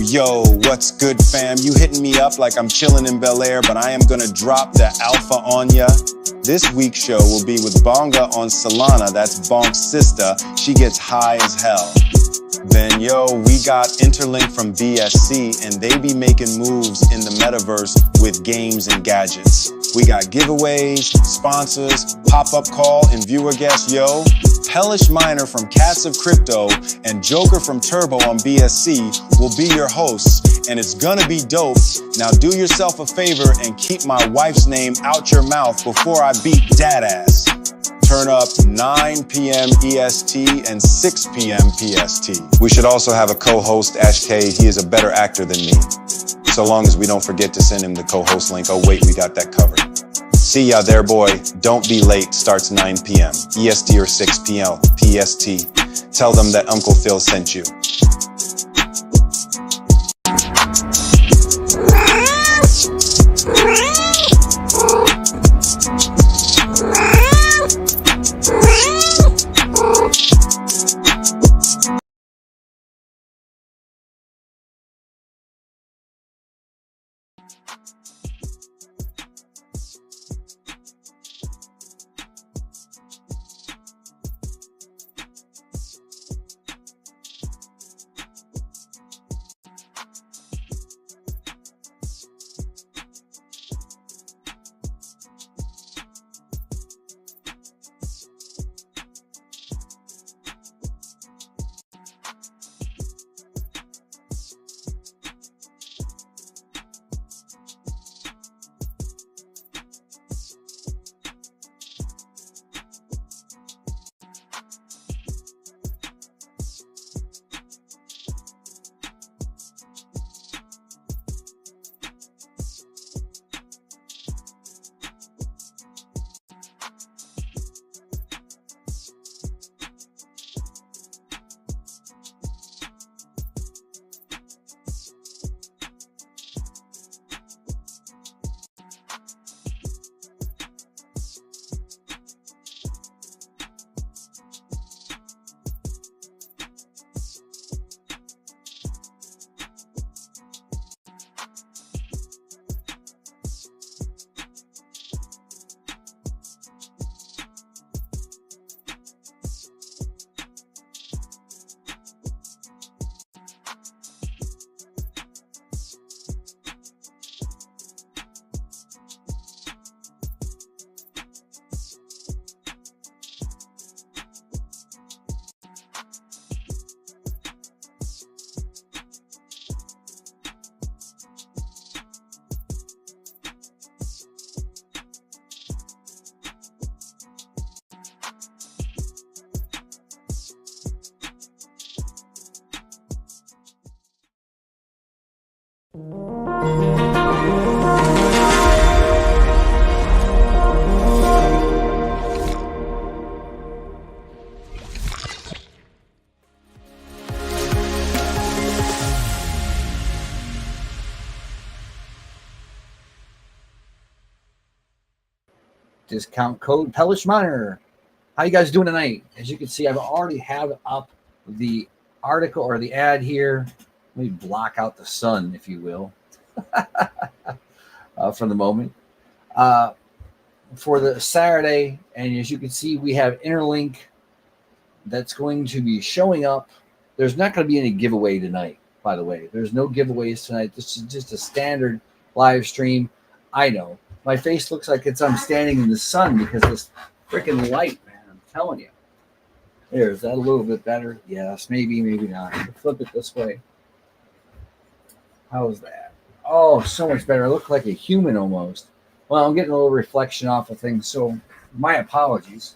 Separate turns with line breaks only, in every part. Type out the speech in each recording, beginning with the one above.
Yo, what's good, fam? You hitting me up like I'm chilling in Bel Air, but I am gonna drop the alpha on ya. This week's show will be with Bonga on Solana, that's Bonk's sister. She gets high as hell. Then, yo, we got Interlink from BSC, and they be making moves in the metaverse with games and gadgets. We got giveaways, sponsors, pop-up call, and viewer guests, yo. Hellish Miner from Cats of Crypto and Joker from Turbo on BSC will be your hosts, and it's gonna be dope. Now do yourself a favor and keep my wife's name out your mouth before I beat dad ass. Turn up 9 p.m. EST and 6 p.m. PST. We should also have a co-host, Ash K. He is a better actor than me. So long as we don't forget to send him the co-host link. Oh wait, we got that covered. See ya there, boy. Don't be late. Starts 9 p.m. EST or 6 p.m. PST. Tell them that Uncle Phil sent you.
Discount code PelishMiner. How you guys doing tonight? As you can see, I've already have up the article or the ad here. Let me block out the sun, if you will, for the moment. For the Saturday, and as you can see, we have Interlink that's going to be showing up. There's not going to be any giveaway tonight, by the way. There's no giveaways tonight. This is just a standard live stream. I know. My face looks like I'm standing in the sun because of this freaking light, man. I'm telling you. There, is that a little bit better? Yes, maybe, maybe not. Flip it this way. How is that? Oh, so much better. I look like a human almost. Well, I'm getting a little reflection off of things, so my apologies.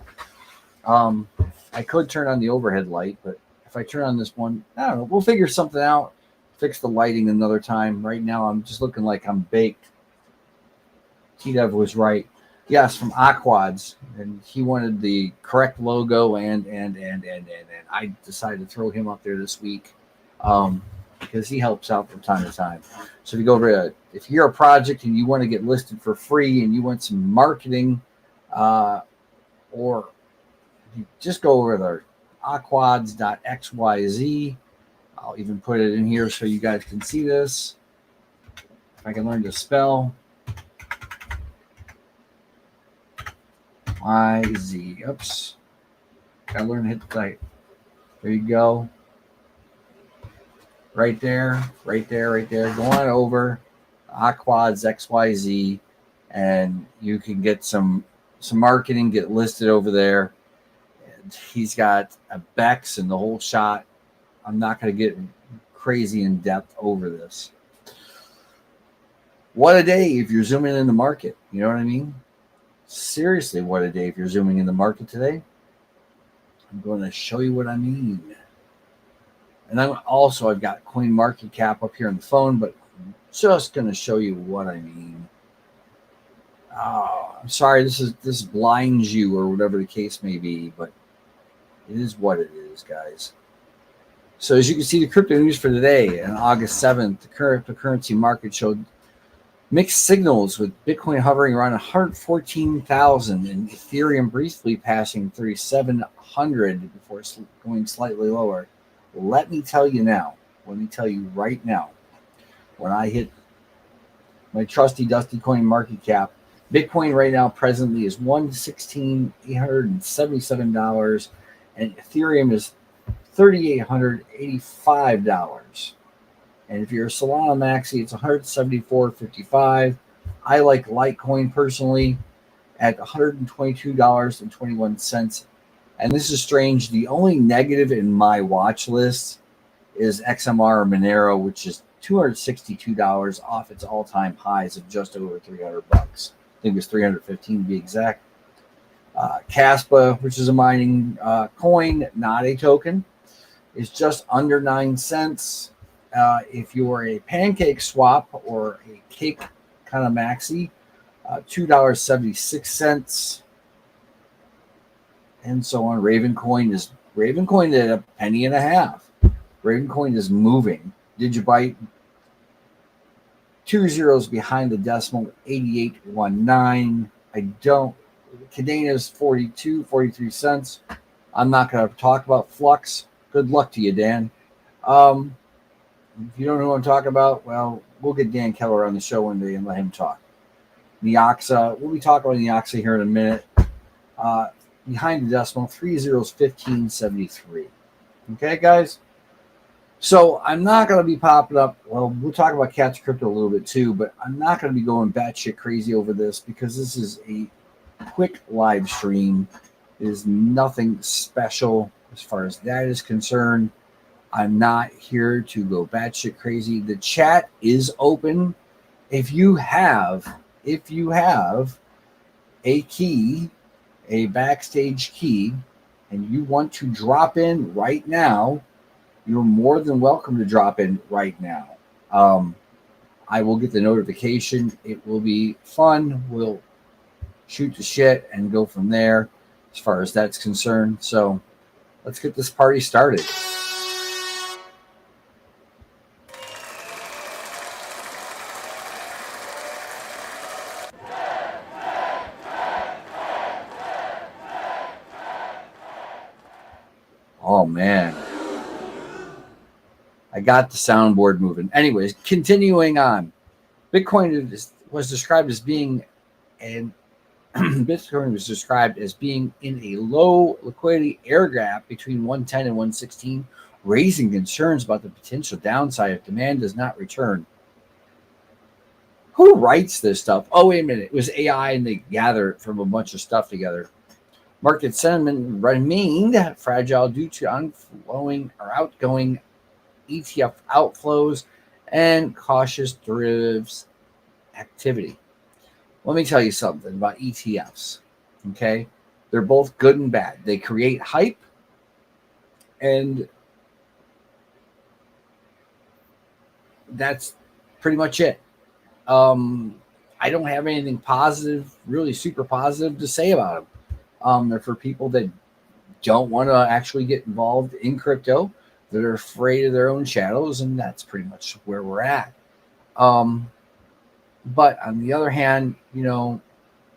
I could turn on the overhead light, but if I turn on this one, I don't know. We'll figure something out. Fix the lighting another time. Right now, I'm just looking like I'm baked. T-Dev was right. Yes, from Aquads, and he wanted the correct logo, and I decided to throw him up there this week because he helps out from time to time. So if you go over, if you're a project and you want to get listed for free and you want some marketing, or you just go over to aquads.xyz. I'll even put it in here so you guys can see this. If I can learn to spell. YZ. Oops. Gotta learn to hit the type. There you go. Right there, right there, right there. Go on over Aquads XYZ, and you can get some marketing, get listed over there. And he's got a Bex and the whole shot. I'm not going to get crazy in depth over this. What a day if you're zooming in the market. You know what I mean? Seriously, what a day if you're zooming in the market today. I'm going to show you what I mean. And I've got coin market cap up here on the phone, but I'm just going to show you what I mean. Oh, I'm sorry, this blinds you or whatever the case may be, but it is what it is, guys. So as you can see, the crypto news for today, on August 7th, the cryptocurrency market showed mixed signals, with Bitcoin hovering around 114,000 and Ethereum briefly passing 3,700 before going slightly lower. Let me tell you right now, when I hit my trusty dusty coin market cap, Bitcoin right now presently is $116,877, and Ethereum is $3,885. And if you're a Solana maxi, it's $174.55. I like Litecoin personally at $122.21. And this is strange. The only negative in my watch list is XMR or Monero, which is $262 off its all-time highs of just over $300. I think it was $315 to be exact. Caspa, which is a mining coin, not a token, is just under 9 cents. If you're a pancake swap or a cake kind of maxi, $2.76. And so on. Ravencoin at $0.015. Ravencoin is moving. Digibyte, 2 zeros behind the decimal, 88.19. Cadena is 43 cents. I'm not going to talk about Flux. Good luck to you, Dan. If you don't know what I'm talking about, well, we'll get Dan Keller on the show one day and let him talk. Neoxa, we'll be talking about Neoxa here in a minute. Behind the decimal, 3 zeros, 15.73. Okay, guys? So I'm not going to be popping up. Well, we'll talk about Catch Crypto a little bit too, but I'm not going to be going batshit crazy over this because this is a quick live stream. It is nothing special as far as that is concerned. I'm not here to go batshit crazy. The chat is open. If you have a key, a backstage key, and you want to drop in right now, you're more than welcome to drop in right now. I will get the notification. It will be fun. We'll shoot the shit and go from there as far as that's concerned. So let's get this party started. Oh, man. I got the soundboard moving. Anyways, continuing on. Bitcoin was described as being in a low liquidity air gap between 110 and 116, raising concerns about the potential downside if demand does not return. Who writes this stuff? Oh, wait a minute. It was AI, and they gathered from a bunch of stuff together. Market sentiment remained fragile due to outgoing ETF outflows and cautious derivatives activity. Let me tell you something about ETFs. Okay, they're both good and bad. They create hype, and that's pretty much it. I don't have anything positive, really super positive to say about them. They're for people that don't want to actually get involved in crypto, that are afraid of their own shadows, and that's pretty much where we're at. But on the other hand,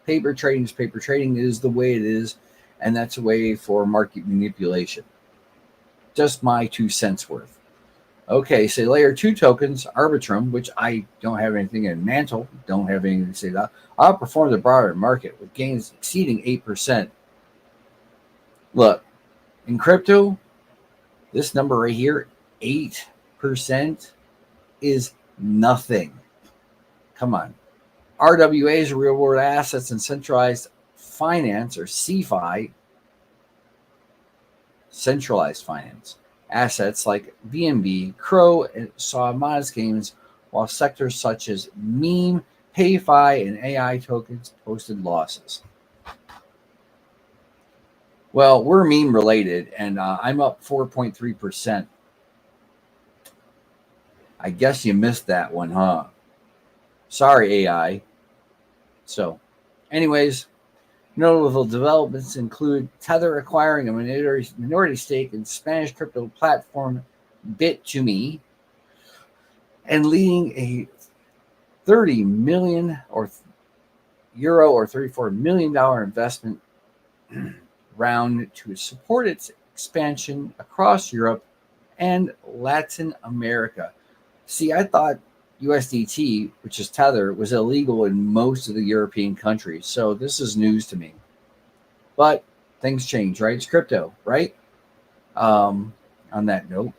paper trading is paper trading. It is the way it is, and that's a way for market manipulation. Just my 2 cents worth. Okay, so layer 2 tokens, Arbitrum, which I don't have anything in, Mantle, don't have anything to say that, outperformed the broader market with gains exceeding 8%. Look, in crypto, this number right here, 8%, is nothing. Come on. RWAs, real world assets and centralized finance, or CFI, centralized finance. Assets like BNB, Crow saw modest gains, while sectors such as meme, PayFi, and AI tokens posted losses. Well, we're meme related, and I'm up 4.3%. I guess you missed that one, huh? Sorry, AI. So, anyways, notable developments include Tether acquiring a minority stake in Spanish crypto platform Bit2Me and leading a 30 million or euro or $34 million investment round to support its expansion across Europe and Latin America. See, I thought USDT, which is Tether, was illegal in most of the European countries. So this is news to me. But things change, right? It's crypto, right? On that note,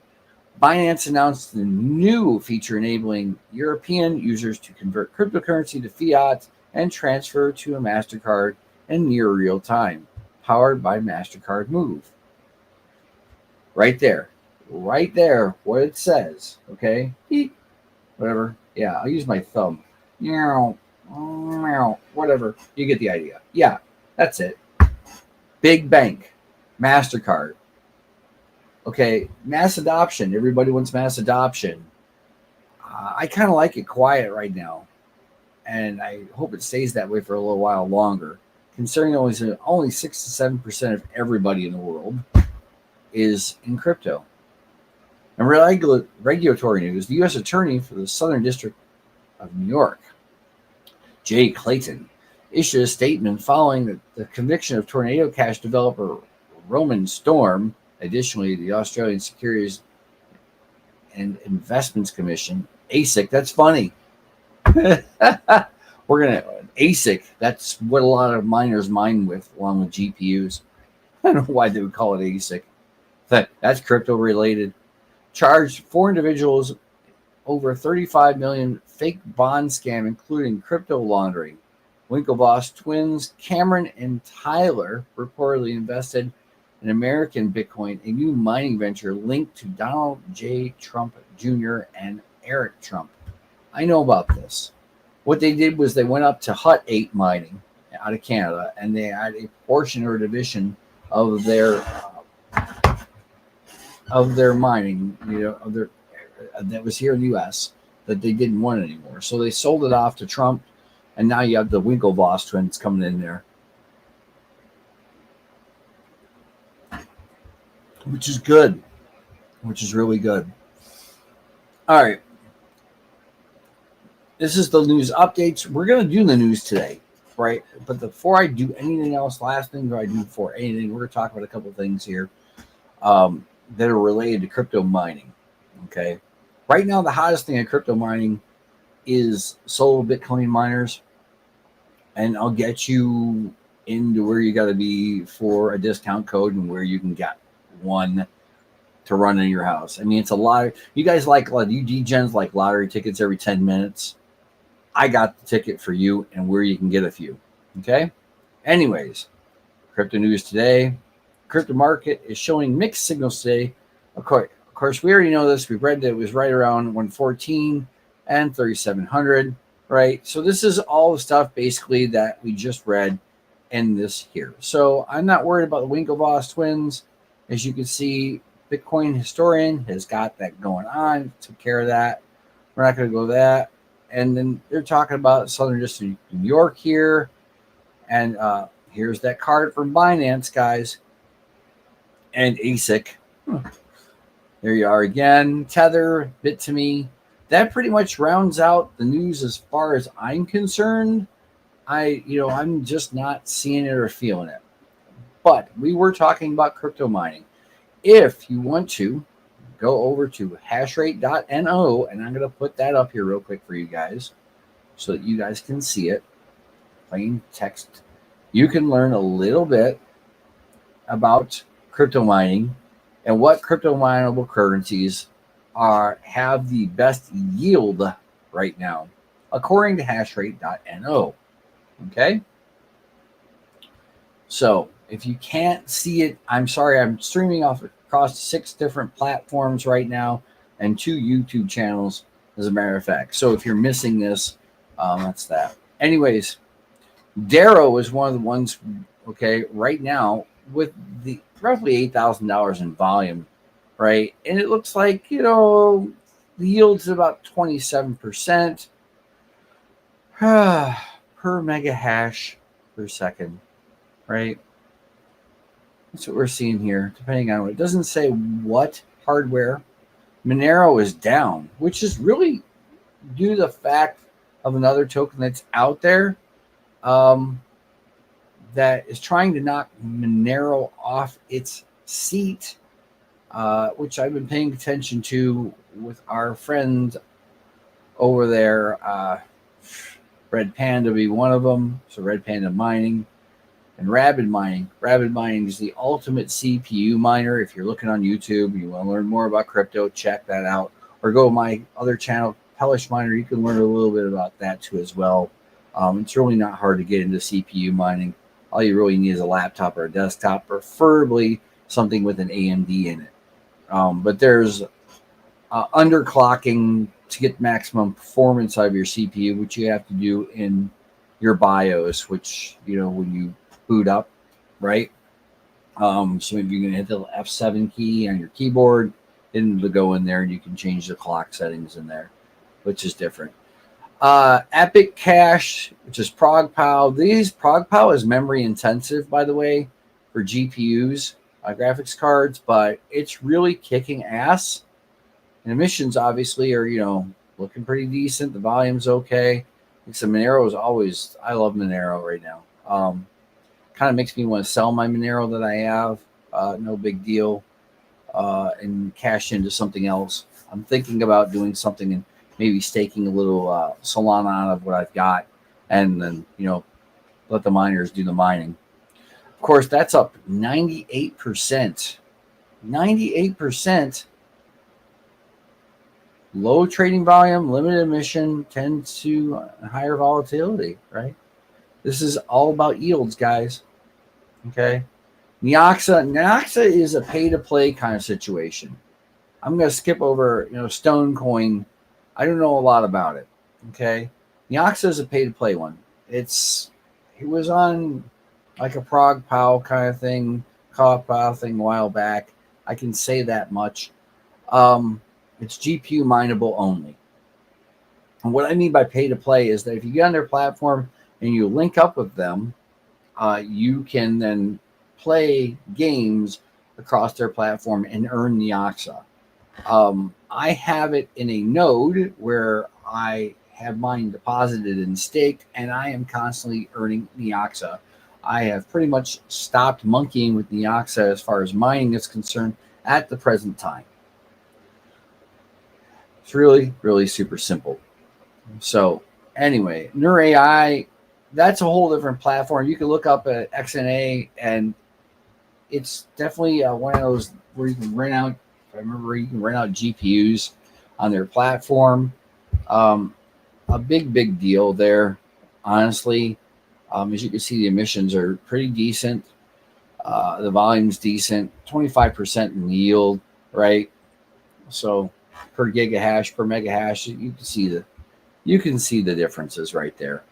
Binance announced the new feature enabling European users to convert cryptocurrency to fiat and transfer to a MasterCard in near real time, powered by MasterCard Move. Right there, what it says, okay? Beep. Whatever. Yeah, I'll use my thumb. Whatever. You get the idea. Yeah, that's it. Big bank, MasterCard. Okay, mass adoption. Everybody wants mass adoption. I kind of like it quiet right now, and I hope it stays that way for a little while longer. Considering only 6 to 7% of everybody in the world is in crypto. And regulatory news, the U.S. Attorney for the Southern District of New York, Jay Clayton, issued a statement following the conviction of Tornado Cash developer Roman Storm. Additionally, the Australian Securities and Investments Commission, ASIC, that's funny. ASIC, that's what a lot of miners mine with, along with GPUs. I don't know why they would call it ASIC. That's crypto related. Charged 4 individuals over 35 million fake bond scam, including crypto laundering. Winklevoss twins Cameron and Tyler reportedly invested in American Bitcoin, a new mining venture linked to Donald J. Trump Jr. and Eric Trump. I know about this. What they did was they went up to Hut 8 mining out of Canada, and they had a portion or division of their mining, that was here in the U.S. that they didn't want anymore. So they sold it off to Trump, and now you have the Winklevoss twins coming in there, which is good, which is really good. All right. This is the news updates. We're going to do the news today, right? But before I do anything else, last thing that I do before anything, we're going to talk about a couple of things here that are related to crypto mining, okay? Right now, the hottest thing in crypto mining is solo Bitcoin miners, and I'll get you into where you got to be for a discount code and where you can get one to run in your house. I mean, it's a lot. You guys like, you degens like lottery tickets every 10 minutes. I got the ticket for you and where you can get a few. Okay. Anyways, crypto news today. Crypto market is showing mixed signals today. Of course, we already know this. We've read that it was right around 114 and 3,700. Right. So this is all the stuff basically that we just read in this here. So I'm not worried about the Winklevoss twins. As you can see, Bitcoin historian has got that going on. Took care of that. We're not going to go that. And then they're talking about Southern District of New York here. And here's that card from Binance, guys. And ASIC. There you are again. Tether, Bit2Me. That pretty much rounds out the news as far as I'm concerned. I'm just not seeing it or feeling it. But we were talking about crypto mining. If you want to, go over to hashrate.no, and I'm going to put that up here real quick for you guys so that you guys can see it. Plain text. You can learn a little bit about crypto mining and what crypto mineable currencies have the best yield right now, according to hashrate.no. Okay? So if you can't see it, I'm sorry, I'm streaming off across 6 different platforms right now and 2 YouTube channels, as a matter of fact. So if you're missing this, that's that. Anyways, Darrow is one of the ones, okay, right now with the roughly $8,000 in volume, right? And it looks like, the yield's about 27% per mega hash per second, right? That's what we're seeing here, depending on what. It doesn't say what hardware. Monero is down, which is really due to the fact of another token that's out there that is trying to knock Monero off its seat, which I've been paying attention to with our friends over there. Red Panda be one of them. So Red Panda Mining and Rabid Mining. Rabid Mining is the ultimate CPU miner. If you're looking on YouTube, you want to learn more about crypto, check that out. Or go to my other channel, Pelish Miner. You can learn a little bit about that too as well. It's really not hard to get into CPU mining. All you really need is a laptop or a desktop, preferably something with an AMD in it. But there's underclocking to get maximum performance out of your CPU, which you have to do in your BIOS, which, when you boot up, right? So maybe you're going to hit the F7 key on your keyboard, and to go in there, and you can change the clock settings in there, which is different. Epic Cache, which is ProgPow. ProgPow is memory intensive, by the way, for GPUs, graphics cards, but it's really kicking ass. And emissions obviously are, looking pretty decent. The volume's okay. Monero is always, I love Monero right now. Kind of makes me want to sell my Monero that I have. No big deal. And cash into something else. I'm thinking about doing something and maybe staking a little Solana out of what I've got, and then, let the miners do the mining. Of course, that's up 98%. 98%. Low trading volume, limited emission, tends to higher volatility, right? This is all about yields, guys. Okay. Neoxa is a pay-to-play kind of situation. I'm going to skip over, Stone Coin. I don't know a lot about it. Okay. Neoxa is a pay-to-play one. It was on like a ProgPow kind of thing, ProgPow thing a while back. I can say that much. It's GPU mineable only. And what I mean by pay-to-play is that if you get on their platform and you link up with them, you can then play games across their platform and earn Neoxa. I have it in a node where I have mine deposited and staked, and I am constantly earning Neoxa. I have pretty much stopped monkeying with Neoxa as far as mining is concerned at the present time. It's really, really super simple. So anyway, NeurAI, that's a whole different platform. You can look up at XNA, and it's definitely one of those where you can rent out, if I remember, you can rent out GPUs on their platform. A big deal there, honestly. As you can see, the emissions are pretty decent. The volume's decent, 25% in yield, right? So per gigahash, per megahash, you can see the differences right there.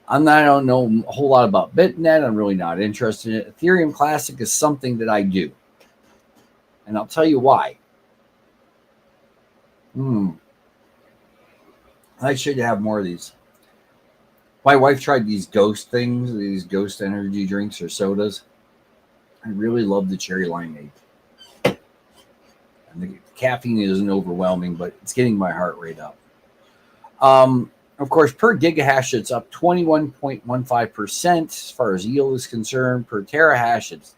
I don't know a whole lot about BitNet. I'm really not interested in it. Ethereum Classic is something that I do, and I'll tell you why. I should have more of these. My wife tried these ghost things, these ghost energy drinks or sodas. I really love the cherry limeade. And the caffeine isn't overwhelming, but it's getting my heart rate up. Of course, per gigahash, it's up 21.15% as far as yield is concerned. Per terahash, it's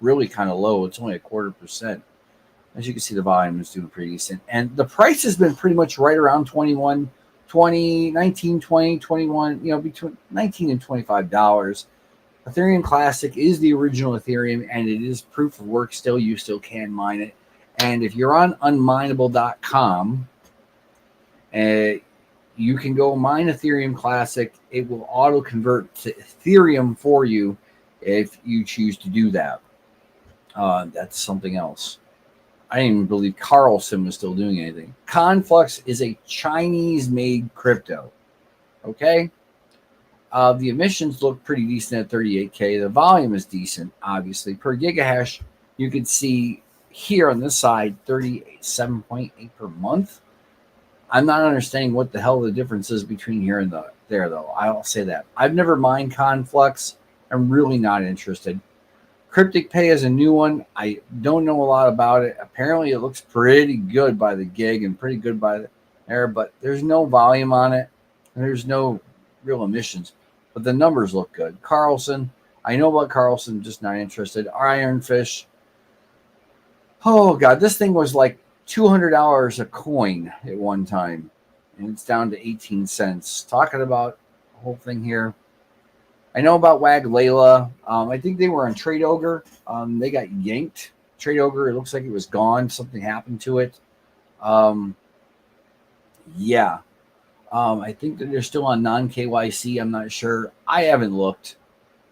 really kind of low. It's only 0.25%. As you can see, the volume is doing pretty decent. And the price has been pretty much right around 21, 20, 19, 20, 21, between 19 and $25. Ethereum Classic is the original Ethereum, and it is proof of work still. You still can mine it. And if you're on unmineable.com, you can go mine Ethereum Classic. It will auto convert to Ethereum for you if you choose to do that. That's something else. I didn't even believe Carlson was still doing anything. Conflux is a Chinese-made crypto. Okay? The emissions look pretty decent at 38K. The volume is decent, obviously. Per gigahash, you can see here on this side, 37.8 per month. I'm not understanding what the hell the difference is between here and there, though. I'll say that. I've never mined Conflux. I'm really not interested. Cryptic Pay is a new one. I don't know a lot about it. Apparently, it looks pretty good by the gig and pretty good by the air, but there's no volume on it. And there's no real emissions, but the numbers look good. Carlson, I know about Carlson, just not interested. Ironfish. Oh, God, this thing was like $200 a coin at one time, and it's down to 18 cents. Talking about the whole thing here. I know about Wag Layla. I think they were on Trade Ogre. They got yanked. Trade Ogre, it looks like it was gone. Something happened to it. Yeah. I think that they're still on non-KYC. I'm not sure. I haven't looked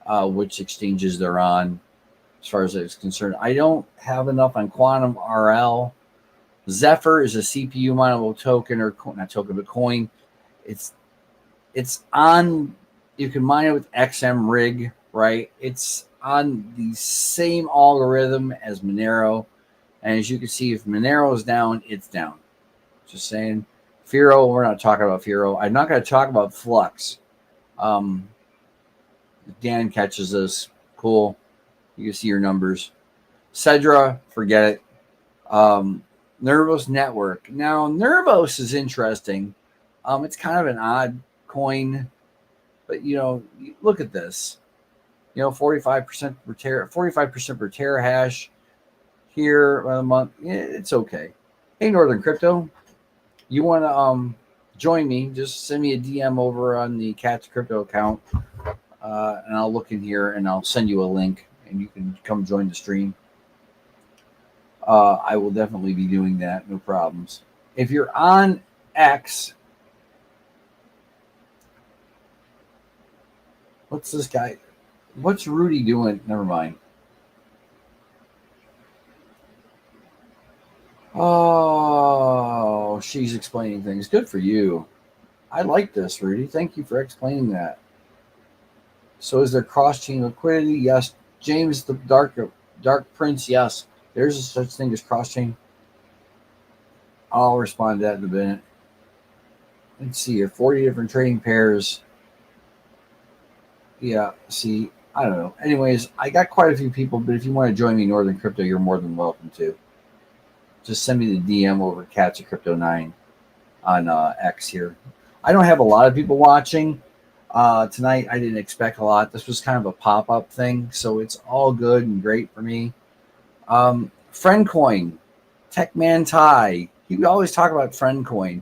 which exchanges they're on as far as it's concerned. I don't have enough on Quantum RL. Zephyr is a CPU mineable token, or not token, but coin. It's on. You can mine it with XM Rig, right? It's on the same algorithm as Monero. And as you can see, if Monero is down, it's down. Just saying. Firo, we're not talking about Firo. I'm not going to talk about Flux. Dan catches us. Cool. You can see your numbers. Cedra, forget it. Nervos Network. Now, Nervos is interesting. It's kind of an odd coin. But, look at this. 45% per terahash here a month. Yeah, it's okay. Hey, Northern Crypto, you want to join me? Just send me a DM over on the Catch Crypto account, and I'll look in here and I'll send you a link, and you can come join the stream. I will definitely be doing that. No problems. If you're on X, what's this guy? What's Rudy doing? Never mind. Oh, she's explaining things. Good for you. I like this, Rudy. Thank you for explaining that. So is there cross-chain liquidity? Yes. James, the Dark Prince, yes. There's a such thing as cross-chain. I'll respond to that in a minute. Let's see here. 40 different trading pairs. Yeah, see, I don't know. Anyways, I got quite a few people, but if you want to join me in Northern Crypto, you're more than welcome to. Just send me the DM over Cats of Crypto 9 on X here. I don't have a lot of people watching tonight. I didn't expect a lot. This was kind of a pop-up thing, so it's all good and great for me. Friendcoin, Techman Ty. You always talk about Friendcoin.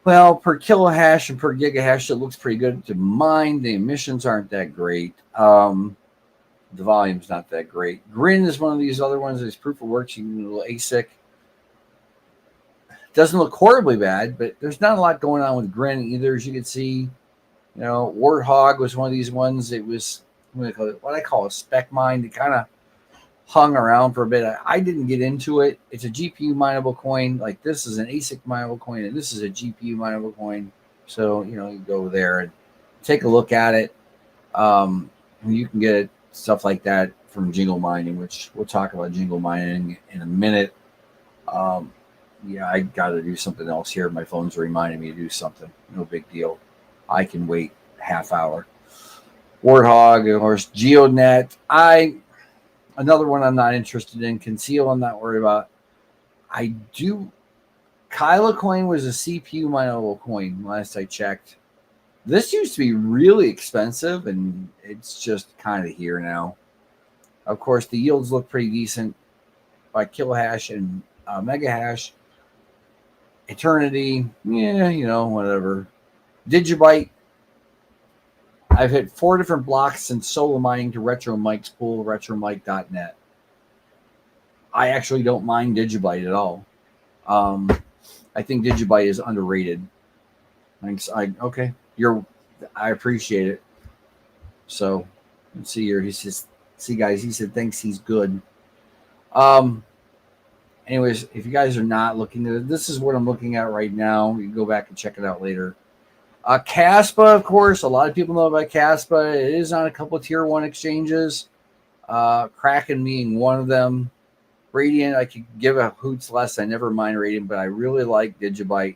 Well, per kilohash and per gigahash, it looks pretty good to mine. The emissions aren't that great. The volume's not that great. Grin is one of these other ones. It's proof of work. You can do a little ASIC. Doesn't look horribly bad, but there's not a lot going on with Grin either. As you can see, Warthog was one of these ones. It was what I call a spec mine. It kind of hung around for a bit. I didn't get into it. It's a GPU mineable coin. Like this is an ASIC mineable coin, and this is a GPU mineable coin. So, you go there and take a look at it. You can get stuff like that from Jingle Mining, which we'll talk about Jingle Mining in a minute. I got to do something else here. My phone's reminding me to do something. No big deal. I can wait half hour. Warthog, of course, GeoNet. Another one I'm not interested in. Conceal, I'm not worried about. I do. Kyla coin was a CPU mineable coin last I checked. This used to be really expensive, and it's just kind of here now. Of course, the yields look pretty decent. by Kilohash and Mega Hash. Eternity, yeah, whatever. Digibyte, I've hit 4 different blocks since solo mining to Retro Mike's pool, retromike.net. I actually don't mind Digibyte at all. I think Digibyte is underrated. Thanks. Okay. I appreciate it. So let's see here. He says, see guys, he said thanks, he's good. Anyways, if you guys are not looking at it, this is what I'm looking at right now. You can go back and check it out later. Caspa, of course, a lot of people know about Caspa. It is on a couple of tier 1 exchanges. Kraken being one of them. Radiant, I could give a hoots less. I never mind Radiant, but I really like Digibyte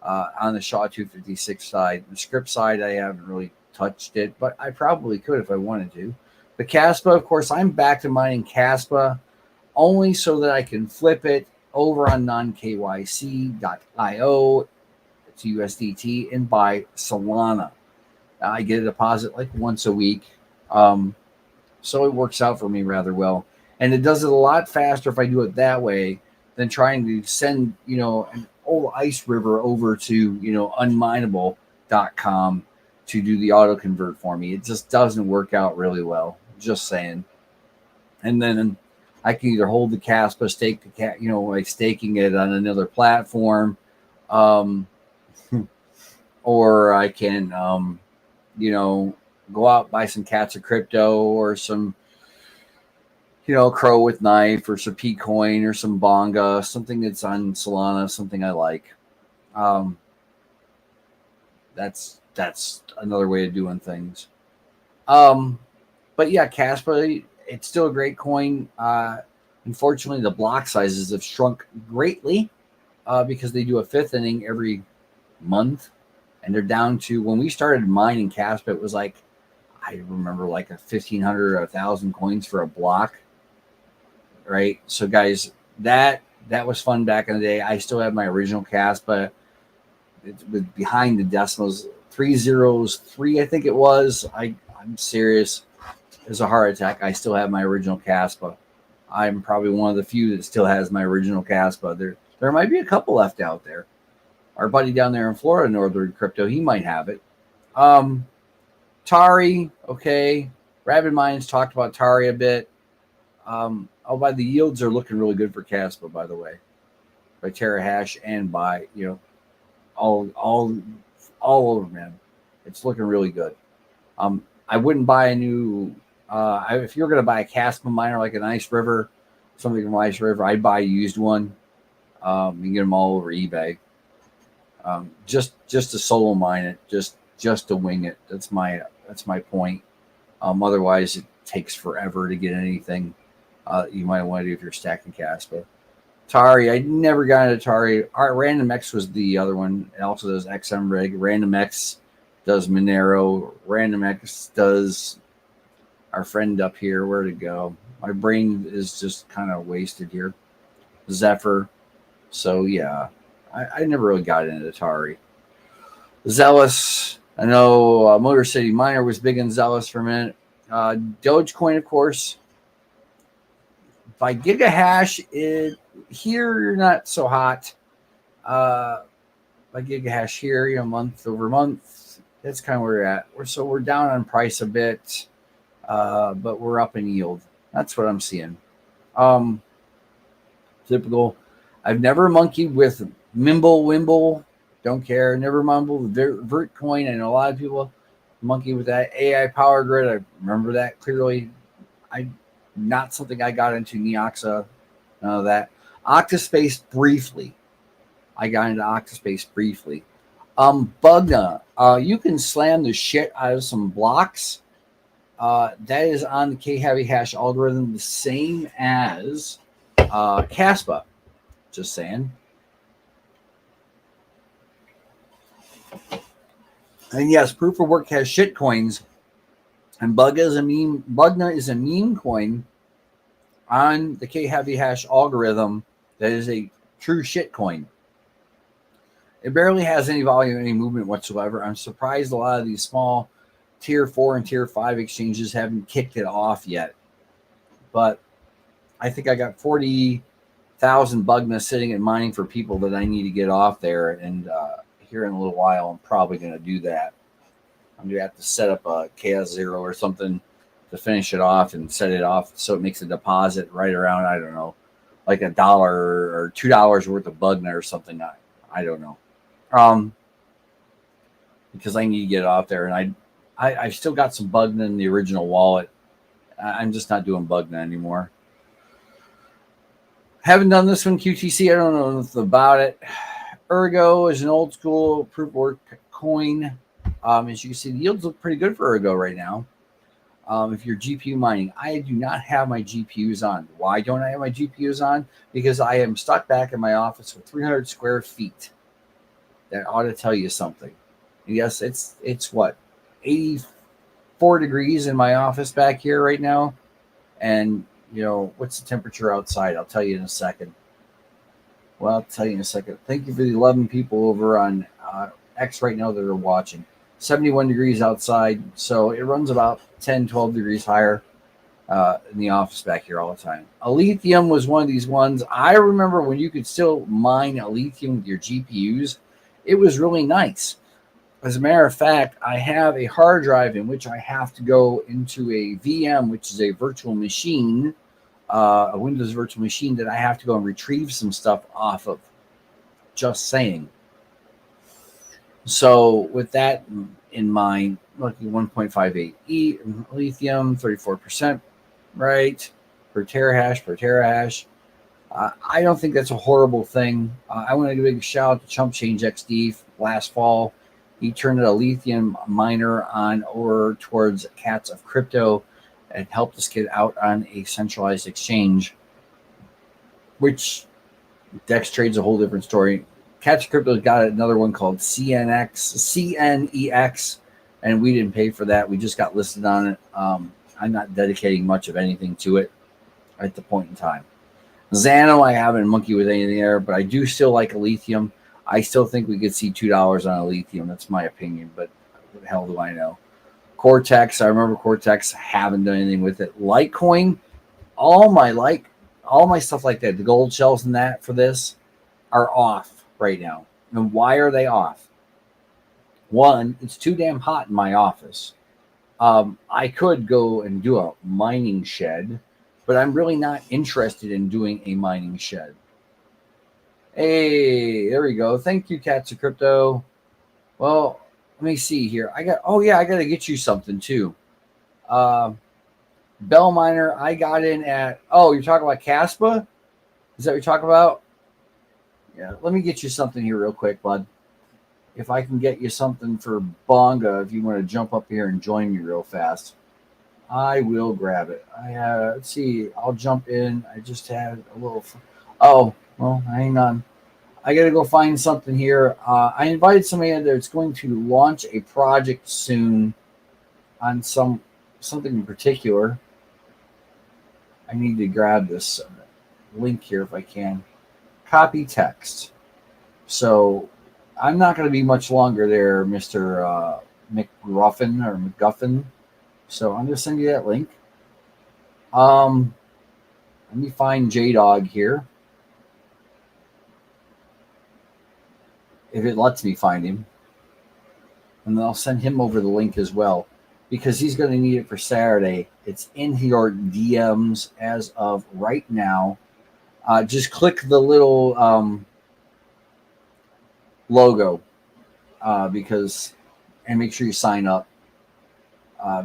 on the SHA-256 side. The script side, I haven't really touched it, but I probably could if I wanted to. The Caspa, of course, I'm back to mining Caspa only so that I can flip it over on non-KYC.io to USDT and buy Solana. I get a deposit like once a week. So it works out for me rather well. And it does it a lot faster if I do it that way than trying to send, an old ice river over to, unmineable.com to do the auto convert for me. It just doesn't work out really well. Just saying. And then I can either hold the Caspa, stake the cat, like staking it on another platform, or I can, go out buy some cats of crypto or some, Crow with Knife or some P-Coin or some Bonga, something that's on Solana, something I like. That's another way of doing things. But yeah, Caspa, it's still a great coin. Unfortunately, the block sizes have shrunk greatly because they do a 5th inning every month. And they're down to, when we started mining Caspa, it was like, I remember like 1,500 or 1,000 coins for a block. Right? So guys, that was fun back in the day. I still have my original Caspa. It's behind the decimals. 303, I think it was. I'm serious. It's a heart attack. I still have my original Caspa. I'm probably one of the few that still has my original Caspa. There might be a couple left out there. Our buddy down there in Florida, Northern Crypto, he might have it. Tari, okay. Rabid Minds talked about Tari a bit. By the yields are looking really good for Caspa, by the way, by Terahash and by all over, man. It's looking really good. I wouldn't buy a new. If you're going to buy a Caspa miner like an Ice River, something from Ice River, I'd buy a used one. You can get them all over eBay. Just to solo mine it, just to wing it. That's my point. Otherwise, it takes forever to get anything. You might want to do if you're stacking Caspa. Tari, I never got into Tari. Random X was the other one. It also does XM Rig. Random X does Monero. Random X does our friend up here. Where'd it go? My brain is just kind of wasted here. Zephyr. So yeah, I never really got into Tari. Zealous. I know Motor City Miner was big in Zealous for a minute. Dogecoin, of course. By Gigahash, here you're not so hot. By Gigahash here, month over month, that's kind of where we're at. We're down on price a bit, but we're up in yield. That's what I'm seeing. Typical. I've never monkeyed with Wimble. Don't care. Never mumbled with Vertcoin. I know a lot of people monkey with that. AI Power Grid, I remember that clearly. Not something I got into. Neoxa, none of that. Octaspace briefly. I got into Octaspace briefly. Bugna, you can slam the shit out of some blocks. That is on the K-Heavy Hash algorithm, the same as Caspa. Just saying. And yes, Proof of Work has shit coins. And Bugna is a meme coin on the K-Heavy Hash algorithm that is a true shit coin. It barely has any volume, any movement whatsoever. I'm surprised a lot of these small tier 4 and tier 5 exchanges haven't kicked it off yet. But I think I got 40,000 Bugna sitting and mining for people that I need to get off there. And here in a little while, I'm probably going to do that. I'm going to have to set up a KS0 or something to finish it off and set it off so it makes a deposit right around, I don't know, like $1 or $2 worth of Bugna or something. I don't know. Because I need to get it off there. And I've still got some Bugna in the original wallet. I'm just not doing Bugna anymore. Haven't done this one, QTC. I don't know nothing about it. Ergo is an old school proof of work coin. As you can see, the yields look pretty good for Ergo right now. If you're GPU mining, I do not have my GPUs on. Why don't I have my GPUs on? Because I am stuck back in my office with 300 square feet. That ought to tell you something. And yes, it's what, 84 degrees in my office back here right now. And, you know, what's the temperature outside? I'll tell you in a second. Well, I'll tell you in a second. Thank you for the 11 people over on X right now that are watching. 71 degrees outside, so it runs about 10, 12 degrees higher in the office back here all the time. Lithium was one of these ones. I remember when you could still mine lithium with your GPUs. It was really nice. As a matter of fact, I have a hard drive in which I have to go into a VM, which is a virtual machine, a Windows virtual machine that I have to go and retrieve some stuff off of. Just saying. So with that in mind, look at 1.58 lithium, 34%, right? Per terahash. I don't think that's a horrible thing. I want to give a big shout out to Chump Change XD last fall. He turned a lithium miner on over towards Cats of Crypto and helped us get out on a centralized exchange, which Dex Trade's a whole different story. Cats of Crypto's got another one called CNEX, and we didn't pay for that. We just got listed on it. I'm not dedicating much of anything to it at the point in time. Xano, I haven't monkeyed with anything there, but I do still like a lithium. I still think we could see $2 on a lithium. That's my opinion, but what the hell do I know? Cortex, I remember Cortex. Haven't done anything with it. Litecoin, all my stuff like that, the gold shells and that for this are off right now. And why are they off? One, it's too damn hot in my office. I could go and do a mining shed, but I'm really not interested in doing a mining shed. Hey, there we go. Thank you, Cats of Crypto. Well, let me see here. I got to get you something too. Bell Miner, I got in at, you're talking about Caspa? Is that what you're talking about? Yeah, let me get you something here real quick, bud. If I can get you something for Bonga, if you want to jump up here and join me real fast, I will grab it. Let's see. I'll jump in. I just had a little. Oh, well, hang on. I got to go find something here. I invited somebody in that's going to launch a project soon on something in particular. I need to grab this link here if I can. Copy text. So I'm not going to be much longer there, Mr. McGuffin. So I'm going to send you that link. Let me find J-Dog here. If it lets me find him. And then I'll send him over the link as well, because he's going to need it for Saturday. It's in your DMs as of right now. Just click the little logo and make sure you sign up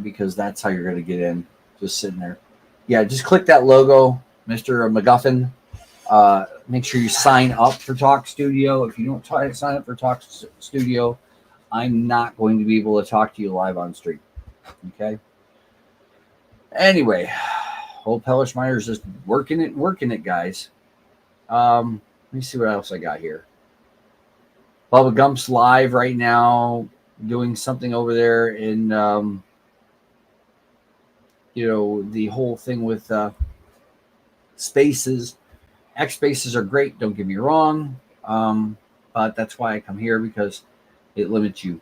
because that's how you're going to get in. Just sitting there. Yeah, just click that logo, Mr. McGuffin. Make sure you sign up for Talk Studio. If you don't sign up for Talk Studio, I'm not going to be able to talk to you live on stream. Okay? Anyway, old Pelish Miner's just working it, guys. Let me see what else I got here. Bubba Gump's live right now, doing something over there in, the whole thing with spaces. X spaces are great, don't get me wrong. But that's why I come here, because it limits you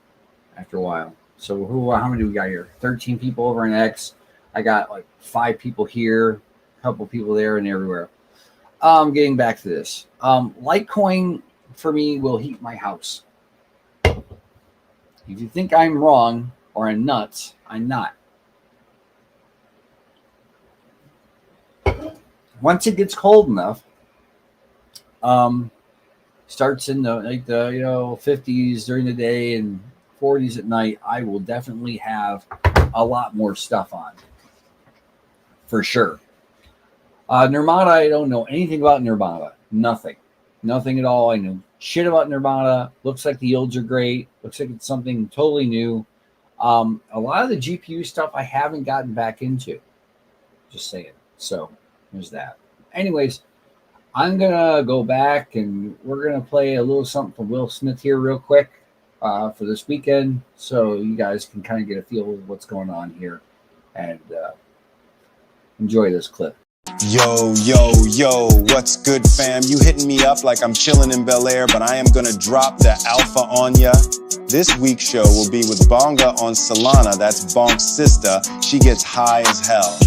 after a while. So how many do we got here? 13 people over in X. I got like 5 people here. couple people there and everywhere. Getting back to this. Litecoin for me will heat my house. If you think I'm wrong or I'm nuts, I'm not. Once it gets cold enough, starts in the 50s during the day and 40s at night, I will definitely have a lot more stuff on, for sure. Nirmata, I don't know anything about Nirmata. Nothing at all. I know shit about Nirmata. Looks like the yields are great. Looks like it's something totally new. A lot of the GPU stuff I haven't gotten back into. Just saying. So there's that. Anyways, I'm going to go back and we're going to play a little something from Will Smith here real quick for this weekend, so you guys can kind of get a feel of what's going on here and enjoy this clip.
Yo, what's good, fam? You hitting me up like I'm chilling in Bel Air, but I am gonna drop the alpha on ya. This week's show will be with Bonga on Solana, that's Bonk's sister. She gets high as hell.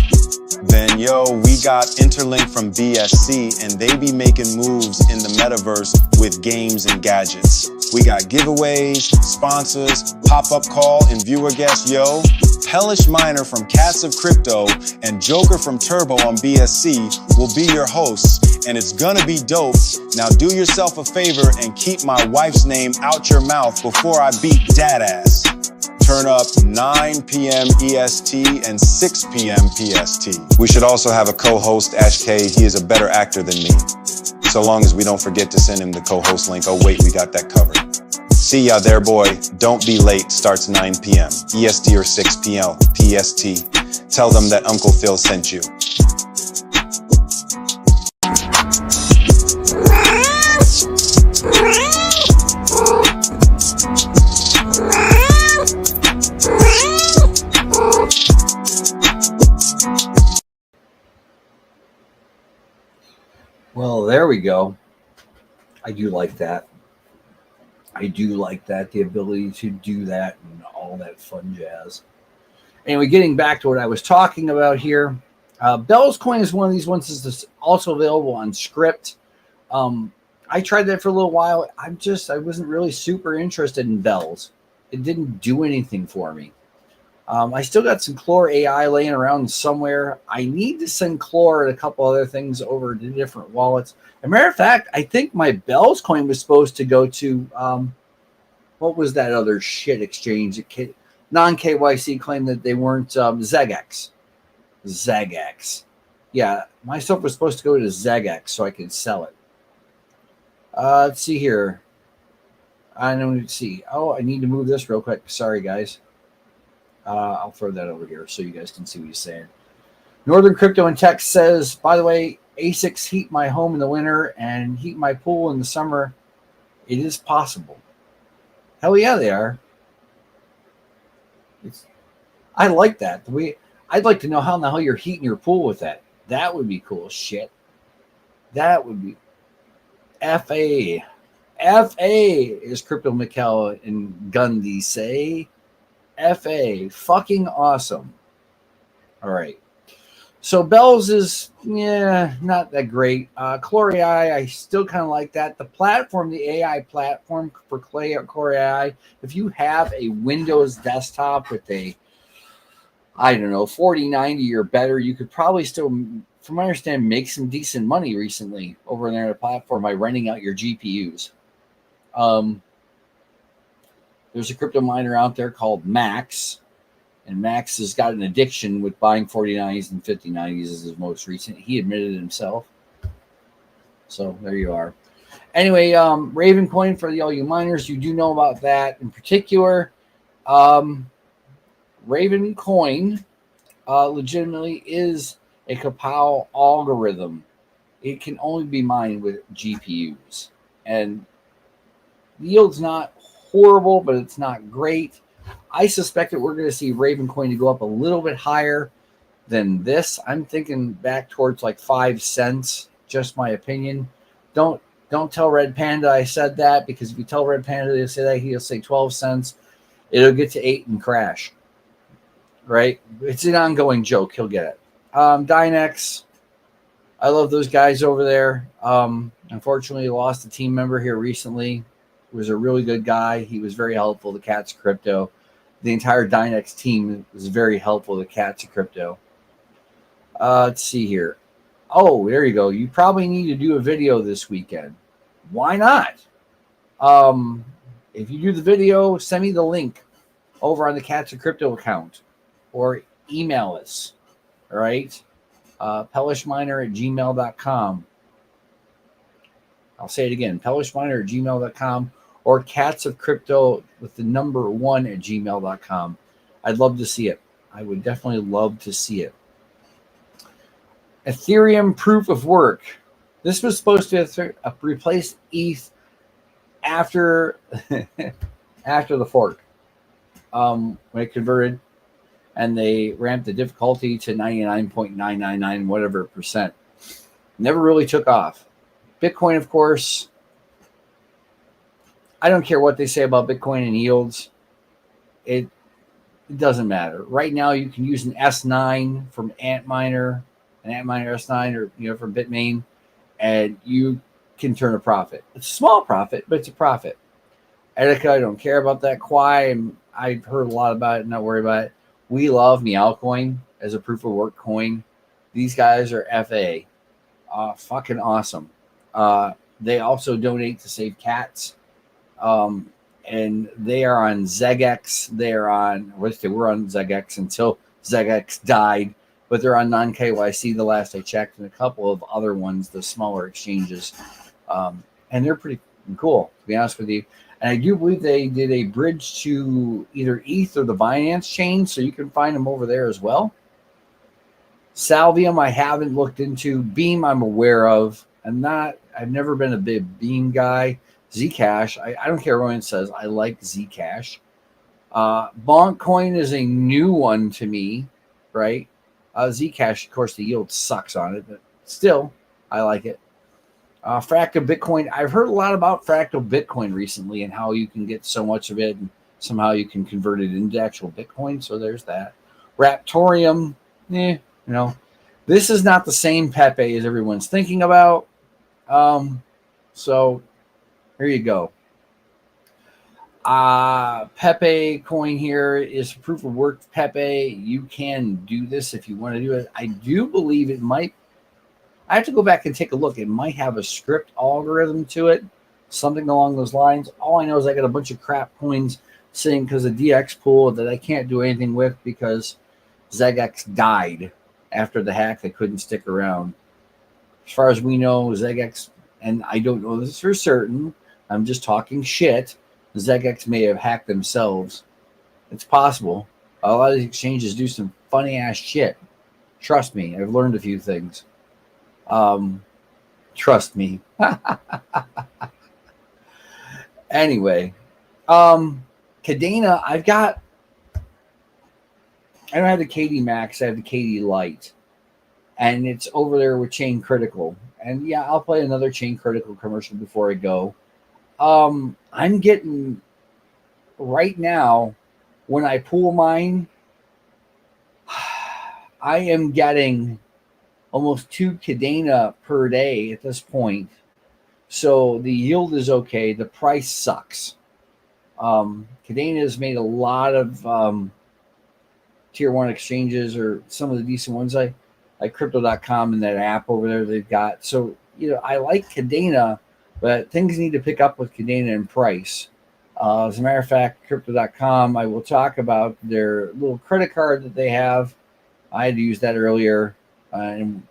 Then, we got Interlink from BSC, and they be making moves in the metaverse with games and gadgets. We got giveaways, sponsors, pop-up call, and viewer guests, Pelish Miner from Cats of Crypto and Joker from Turbo on BSC will be your hosts, and it's gonna be dope. Now do yourself a favor and keep my wife's name out your mouth before I beat dad ass. Turn up 9 p.m. EST and 6 p.m. PST. We should also have a co-host, Ash K. He is a better actor than me. So long as we don't forget to send him the co-host link. Oh wait, we got that covered. See ya there, boy. Don't be late. Starts 9 p.m. EST or 6 p.m. PST. Tell them that Uncle Phil sent you.
Well, there we go. I do like that. The ability to do that and all that fun jazz. Anyway, getting back to what I was talking about here, Bell's Coin is one of these ones that's also available on Script. I tried that for a little while. I wasn't really super interested in Bell's. It didn't do anything for me. I still got some Chlor AI laying around somewhere. I need to send Chlor and a couple other things over to different wallets. As a matter of fact, I think my Bell's Coin was supposed to go to, what was that other shit exchange? Non-KYC claimed that they weren't Zegex. Yeah, my stuff was supposed to go to Zegex so I could sell it. Let's see here. I don't see. Oh, I need to move this real quick. Sorry, guys. I'll throw that over here so you guys can see what he's saying. Northern Crypto and Tech says, by the way, ASICs heat my home in the winter and heat my pool in the summer. It is possible. Hell yeah, they are. I like that. I'd like to know how in the hell you're heating your pool with that. That would be cool shit. That would be FA. FA is Crypto Mikkel and Gundy say. FA, fucking awesome. All right. So Bell's is, not that great. Chlor AI, I still kind of like that. The platform, the AI platform for Chlor AI, if you have a Windows desktop with a, 4090 or better, you could probably still, from my understanding, make some decent money recently over there on the platform by renting out your GPUs. There's a crypto miner out there called Max, and Max has got an addiction with buying 4090s and 5090s as his most recent. He admitted it himself. So there you are. Anyway, Raven Coin for all you miners, you do know about that in particular. Raven Coin legitimately is a Kapow algorithm. It can only be mined with GPUs, and the yield's not horrible, but it's not great. I suspect that we're going to see Raven Coin to go up a little bit higher than this. I'm thinking back towards like 5 cents. Just my opinion. Don't tell Red Panda I said that, because if you tell Red Panda to say that, he'll say 12 cents. It'll get to 8 and crash. Right? It's an ongoing joke. He'll get it. Dynex, I love those guys over there. Unfortunately, lost a team member here recently. He was a really good guy. He was very helpful to Cats of Crypto. The entire Dynex team was very helpful to Cats of Crypto. Let's see here. Oh, there you go. You probably need to do a video this weekend. Why not? If you do the video, send me the link over on the Cats of Crypto account or email us. All right. PelishMiner@gmail.com. I'll say it again, PelishMiner@gmail.com or Cats of Crypto with the number 1 @gmail.com. I'd love to see it. I would definitely love to see it. Ethereum proof of work. This was supposed to replace ETH after after the fork. When it converted and they ramped the difficulty to 99.999 whatever percent. Never really took off. Bitcoin, of course, I don't care what they say about Bitcoin and yields. It doesn't matter. Right now, you can use an S9 from Antminer, an Antminer S9, or from Bitmain, and you can turn a profit. It's a small profit, but it's a profit. Etika, I don't care about that. Quai, I've heard a lot about it. Not worry about it. We love Meowcoin as a proof of work coin. These guys are FA. Fucking awesome. They also donate to Save Cats. And they are on ZegX. They're on, they were on ZegX until ZegX died, but they're on non-KYC the last I checked, and a couple of other ones, the smaller exchanges. And they're pretty cool, to be honest with you. And I do believe they did a bridge to either ETH or the Binance chain, so you can find them over there as well. Salvium, I haven't looked into. Beam, I'm aware of. I've never been a big Beam guy. Zcash, I don't care what anyone says. I like Zcash. Bonk Coin is a new one to me, right? Zcash, of course, the yield sucks on it, but still, I like it. Fractal Bitcoin, I've heard a lot about Fractal Bitcoin recently and how you can get so much of it and somehow you can convert it into actual Bitcoin. So there's that. Raptorium, this is not the same Pepe as everyone's thinking about. So here you go. Pepe coin here is proof of work. Pepe, you can do this if you want to do it. I do believe it might. I have to go back and take a look. It might have a script algorithm to it, something along those lines. All I know is I got a bunch of crap coins sitting because of DX pool that I can't do anything with because ZegX died after the hack. They couldn't stick around. As far as we know, ZegX, and I don't know this for certain, I'm just talking shit, ZegX may have hacked themselves. It's possible. A lot of these exchanges do some funny ass shit. Trust me, I've learned a few things. Trust me. Anyway, Cadena, I don't have the KD Max, I have the KD Lite. And it's over there with Chain Critical. And yeah, I'll play another Chain Critical commercial before I go. I'm getting, right now, when I pool mine, I am getting almost 2 Cadena per day at this point. So the yield is okay. The price sucks. Cadena has made a lot of tier 1 exchanges, or some of the decent ones, like crypto.com and that app over there they've got. So, I like Cadena, but things need to pick up with Cadena in price. As a matter of fact, crypto.com, I will talk about their little credit card that they have. I had to use that earlier. And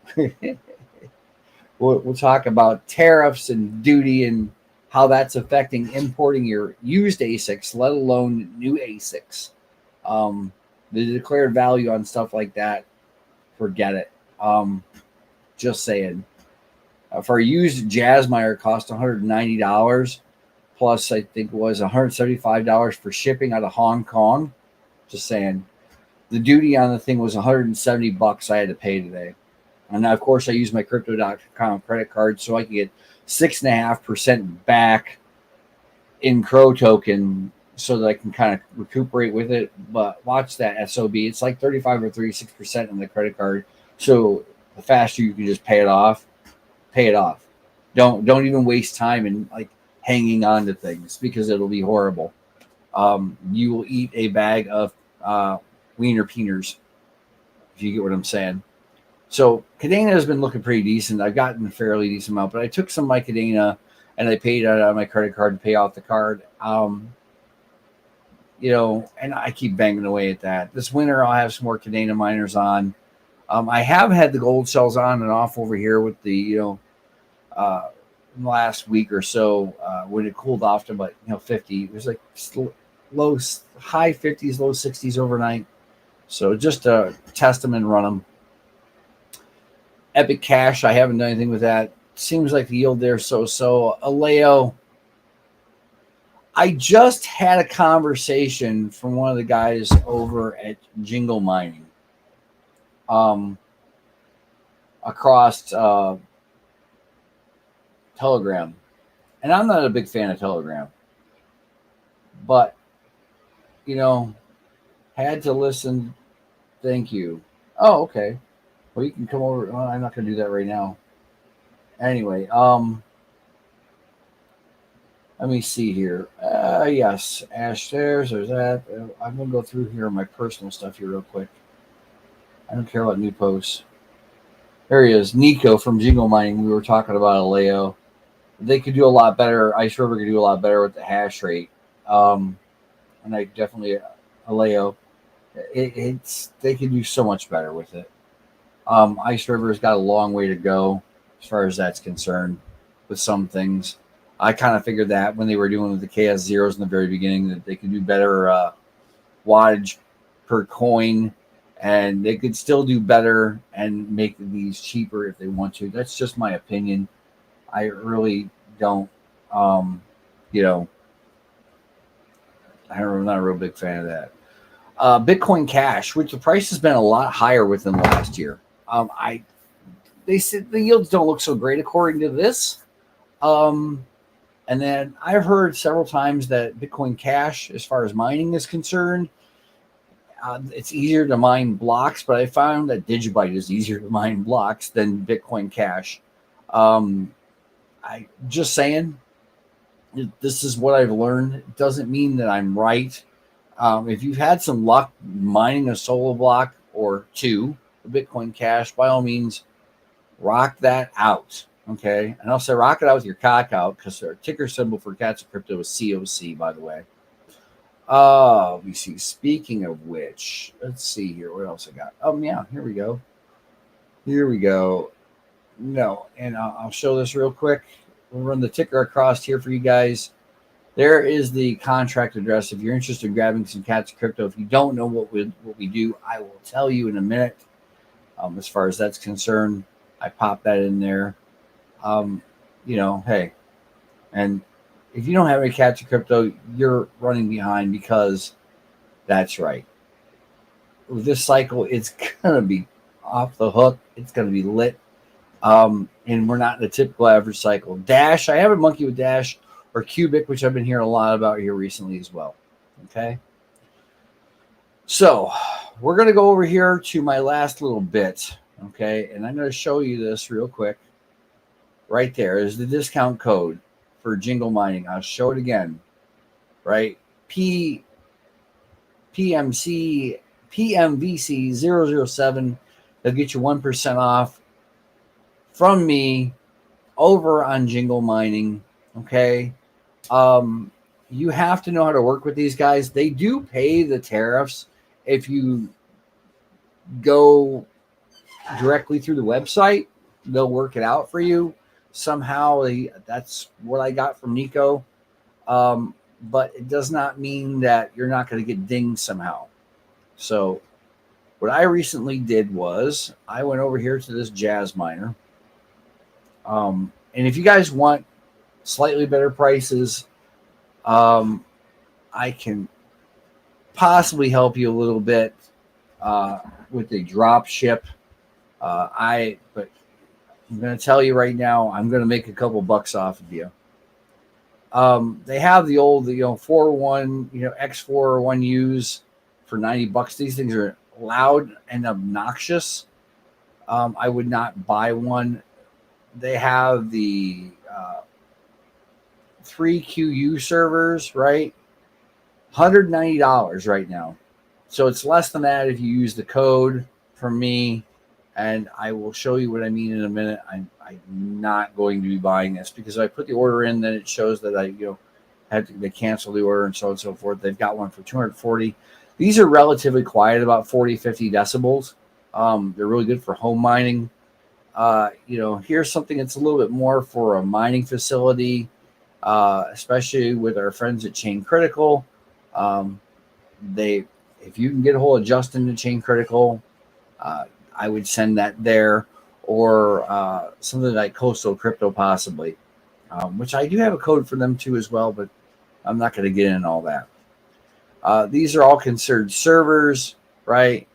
we'll talk about tariffs and duty and how that's affecting importing your used ASICs, let alone new ASICs. The declared value on stuff like that, forget it. Just saying. For a used Jazzmeyer cost $190, plus I think it was $175 for shipping out of Hong Kong. Just saying. The duty on the thing was $170 I had to pay today. And now, of course, I use my crypto.com credit card so I can get 6.5% back in Crow token so that I can kind of recuperate with it. But watch that SOB. It's like 35 or 36% on the credit card. So the faster you can just pay it off. Pay it off. Don't even waste time in like hanging on to things because it'll be horrible. You will eat a bag of wiener peeners, if you get what I'm saying. So Cadena has been looking pretty decent. I've gotten a fairly decent amount, but I took some of my Cadena and I paid it out on my credit card to pay off the card. And I keep banging away at that. This winter, I'll have some more Cadena miners on. I have had the gold shells on and off over here with the, last week or so when it cooled off to about 50. It was like high 50s, low 60s overnight. So just test them and run them. Epic Cash, I haven't done anything with that. Seems like the yield there so. Aleo, I just had a conversation from one of the guys over at Jingle Mining across Telegram. And I'm not a big fan of Telegram. But, had to listen. Thank you. Oh, okay. Well, you can come over. Well, I'm not going to do that right now. Anyway, let me see here. Yes, Ash, there's that. I'm going to go through here my personal stuff here real quick. I don't care about new posts. There he is, Nico from Jingle Mining. We were talking about Aleo. They could do a lot better. Ice River could do a lot better with the hash rate. And I definitely, Aleo, they could do so much better with it. Ice River's got a long way to go as far as that's concerned with some things. I kind of figured that when they were doing the KS zeros in the very beginning that they could do better wattage per coin, and they could still do better and make these cheaper if they want to. That's just my opinion. I really don't, I'm not a real big fan of that. Bitcoin Cash, which the price has been a lot higher with them last year. They said the yields don't look so great according to this. And then I've heard several times that Bitcoin Cash, as far as mining is concerned, it's easier to mine blocks, but I found that Digibyte is easier to mine blocks than Bitcoin Cash. I just saying, this is what I've learned. It doesn't mean that I'm right. If you've had some luck mining a solo block or two, Bitcoin Cash, by all means, rock that out. Okay. And I'll say rock it out with your cock out because their ticker symbol for Cats of Crypto is COC, by the way. Let me see. Speaking of which, let's see here. What else I got? Yeah, here we go. No, and I'll show this real quick. We'll run the ticker across here for you guys. There is the contract address. If you're interested in grabbing some Cats of Crypto, if you don't know what we do, I will tell you in a minute. As far as that's concerned, I pop that in there. Hey, and if you don't have any Cats of Crypto, you're running behind because that's right. With this cycle, it's gonna be off the hook. It's gonna be lit. And we're not in a typical average cycle. Dash, I haven't monkeyed with Dash or Cubic, which I've been hearing a lot about here recently as well. Okay. So we're going to go over here to my last little bit. Okay. And I'm going to show you this real quick. Right there is the discount code for Jingle Mining. I'll show it again. Right. PMVC 007. They'll get you 1% off from me over on Jingle Mining. Okay. You have to know how to work with these guys. They do pay the tariffs if you go directly through the website. They'll work it out for you. Somehow that's what I got from Nico. But it does not mean that you're not going to get dinged somehow. So what I recently did was I went over here to this Jazz Miner. And if you guys want slightly better prices, I can possibly help you a little bit with the drop ship. But I'm going to tell you right now, I'm going to make a couple bucks off of you. They have the old, 401, X401Us for $90. These things are loud and obnoxious. I would not buy one. They have the 3QU servers, right? $190 right now. So it's less than that if you use the code from me, and I will show you what I mean in a minute. I'm not going to be buying this because if I put the order in, then it shows that I had to cancel the order and so on and so forth. They've got one for 240. These are relatively quiet, about 40, 50 decibels. They're really good for home mining. Here's something that's a little bit more for a mining facility, especially with our friends at Chain Critical. If you can get a hold of Justin at Chain Critical, I would send that there, or something like Coastal Crypto possibly, which I do have a code for them too as well, but I'm not going to get in all that. These are all considered servers, right?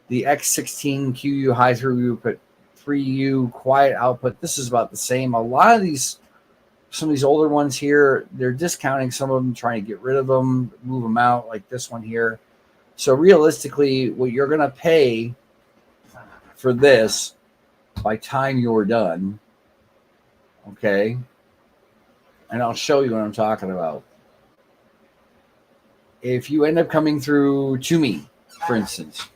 The X16QU high throughput 3U quiet output. This is about the same. A lot of these, some of these older ones here, they're discounting some of them, trying to get rid of them, move them out, like this one here. So realistically, what you're going to pay for this by time you're done, okay, and I'll show you what I'm talking about. If you end up coming through to me, for instance,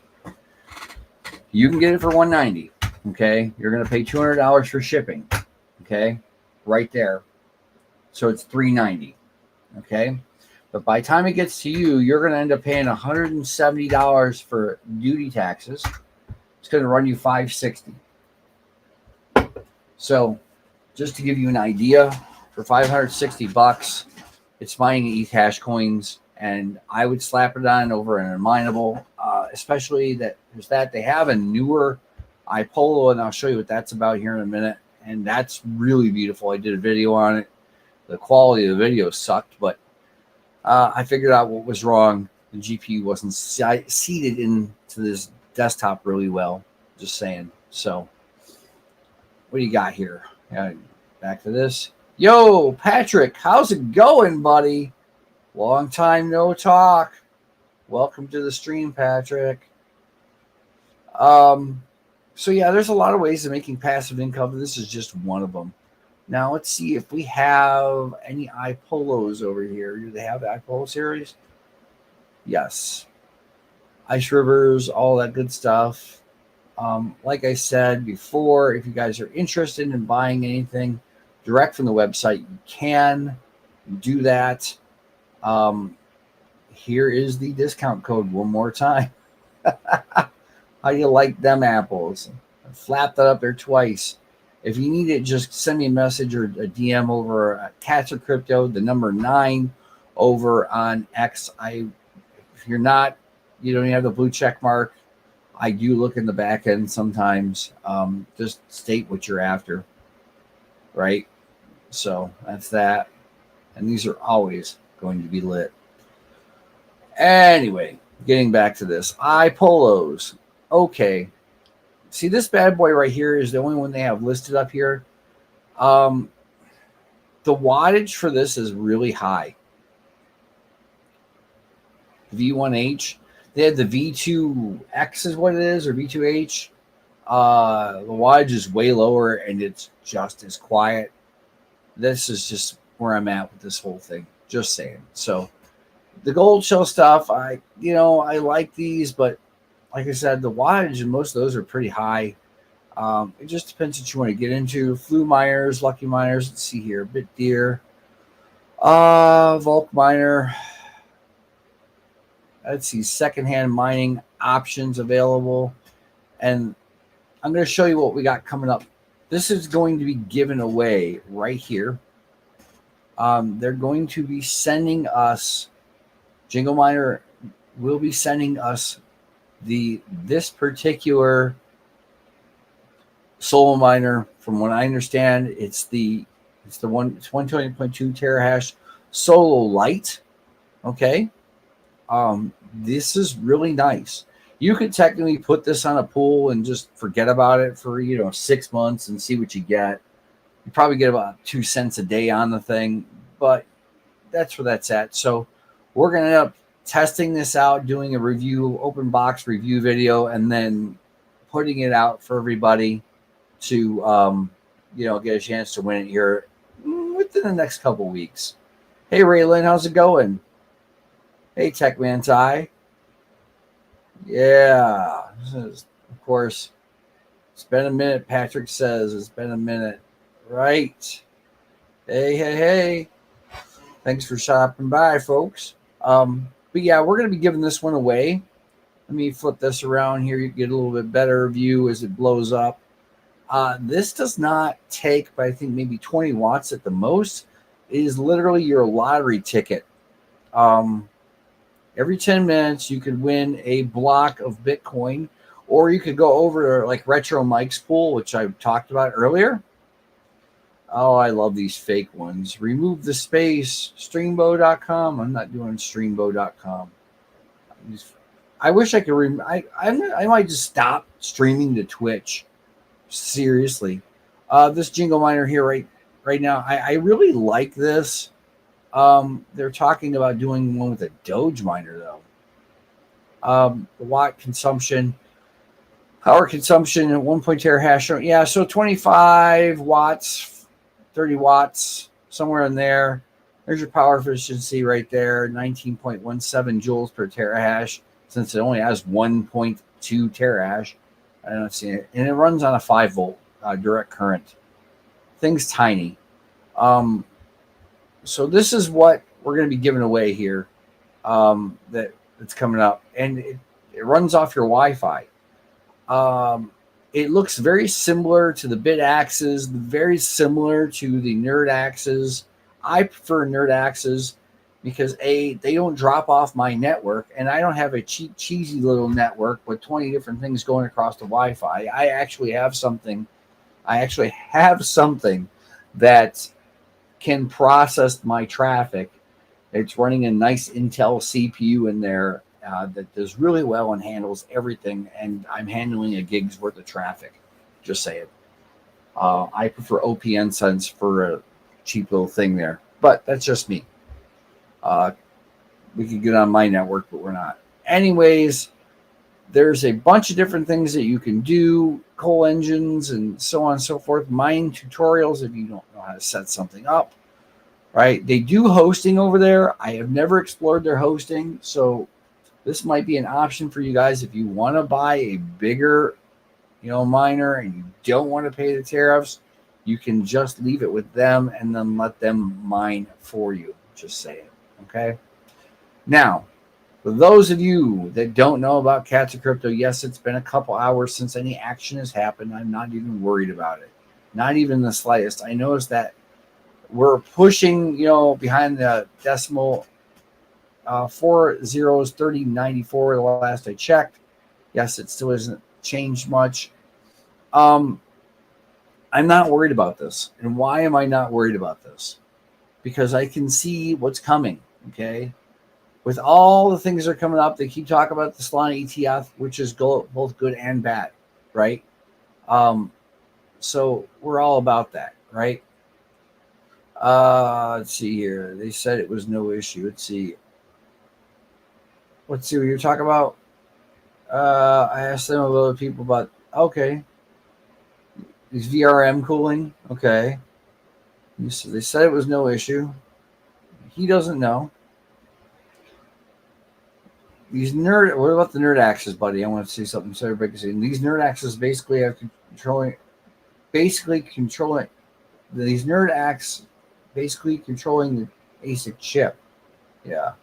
you can get it for $190. Okay, you're going to pay $200 for shipping. Okay, right there. So it's $390. Okay, but by the time it gets to you, you're going to end up paying $170 for duty taxes. It's going to run you $560. So, just to give you an idea, for $560, it's mining Ecash coins, and I would slap it on over an Minable, especially that there's that. They have a newer iPolo, and I'll show you what that's about here in a minute. And that's really beautiful. I did a video on it. The quality of the video sucked, but I figured out what was wrong. The GPU wasn't seated into this desktop really well. Just saying. So, what do you got here? Back to this. Yo, Patrick, how's it going, buddy? Long time no talk. Welcome to the stream, Patrick. So yeah, there's a lot of ways of making passive income. This is just one of them. Now let's see if we have any iPolos over here. Do they have the iPolo series? Yes. Ice Rivers, all that good stuff. Like I said before, if you guys are interested in buying anything direct from the website, you can do that. Here is the discount code one more time. How do you like them apples? I flapped that up there twice. If you need it, just send me a message or a DM over Cats or Crypto, the number 9 over on X. If you're not, you don't have the blue check mark, I do look in the back end sometimes. Just state what you're after, right? So that's that. And these are always going to be lit. Anyway, getting back to this. iPolos. Okay. See, this bad boy right here is the only one they have listed up here. The wattage for this is really high. V1H. They had the V2X is what it is, or V2H. The wattage is way lower, and it's just as quiet. This is just where I'm at with this whole thing. Just saying. So the gold shell stuff, I like these, but like I said, the wattage and most of those are pretty high. It just depends what you want to get into. Flu miners, lucky miners. Let's see here. Bit deer. Volk miner. Let's see. Secondhand mining options available. And I'm going to show you what we got coming up. This is going to be given away right here. They're going to be sending us, Jingle Miner will be sending us this particular solo miner. From what I understand, it's 120.2 terahash solo light. Okay. This is really nice. You could technically put this on a pool and just forget about it for 6 months and see what you get. You probably get about 2 cents a day on the thing, but that's where that's at. So we're going to end up testing this out, doing a review, open box review video, and then putting it out for everybody to get a chance to win it here within the next couple weeks. Hey Raylan, how's it going? Hey Techman Ty. Yeah, of course. It's been a minute. Patrick says it's been a minute. Right. Hey. Thanks for stopping by, folks. But yeah, we're going to be giving this one away. Let me flip this around here. You get a little bit better view as it blows up. This does not take, but I think maybe 20 watts at the most. It is literally your lottery ticket. Every 10 minutes, you could win a block of Bitcoin, or you could go over to like Retro Mike's pool, which I talked about earlier. Oh, I love these fake ones. Remove the space, streambo.com. I'm not doing streambo.com. I wish I could. I might just stop streaming to Twitch. Seriously. This Jingle Miner here right now, I really like this. They're talking about doing one with a Doge miner, though. Watt consumption. Power consumption at 1 terahash. Yeah, so 25 watts, 30 watts, somewhere in there. There's your power efficiency right there, 19.17 joules per terahash, since it only has 1.2 terahash. I don't see it. And it runs on a 5-volt direct current. Thing's tiny. So this is what we're going to be giving away here that's coming up. And it runs off your Wi-Fi. It looks very similar to the Bit Axes, very similar to the Nerd Axes. I prefer Nerd Axes because they don't drop off my network, and I don't have a cheap, cheesy little network with 20 different things going across the Wi-Fi. I actually have something that can process my traffic. It's running a nice Intel CPU in there that does really well and handles everything, and I'm handling a gig's worth of traffic. Just say it. I prefer OPN Sense for a cheap little thing there, but that's just me. We could get on my network, but we're not. Anyways, there's a bunch of different things that you can do, coal engines and so on and so forth, mine tutorials if you don't know how to set something up, right? They do hosting over there. I have never explored their hosting, so this might be an option for you guys if you want to buy a bigger, miner and you don't want to pay the tariffs. You can just leave it with them and then let them mine for you. Just say it, okay? Now, for those of you that don't know about Cats of Crypto, yes, it's been a couple hours since any action has happened. I'm not even worried about it. Not even the slightest. I noticed that we're pushing, behind the decimal 4 zeros, 3094 the last I checked. Yes, it still hasn't changed much. I'm not worried about this. And why am I not worried about this? Because I can see what's coming, okay? With all the things that are coming up, they keep talking about the Solana ETF, which is both good and bad, right? So we're all about that, right? Let's see here. They said it was no issue. Let's see what you're talking about. I asked them a little people about, okay, is VRM cooling? Okay. So they said it was no issue. He doesn't know. These what about the Nerd Axes, buddy? I want to see something so everybody can see. And these Nerd Axes basically are controlling these Nerd Axes basically controlling the ASIC chip. Yeah.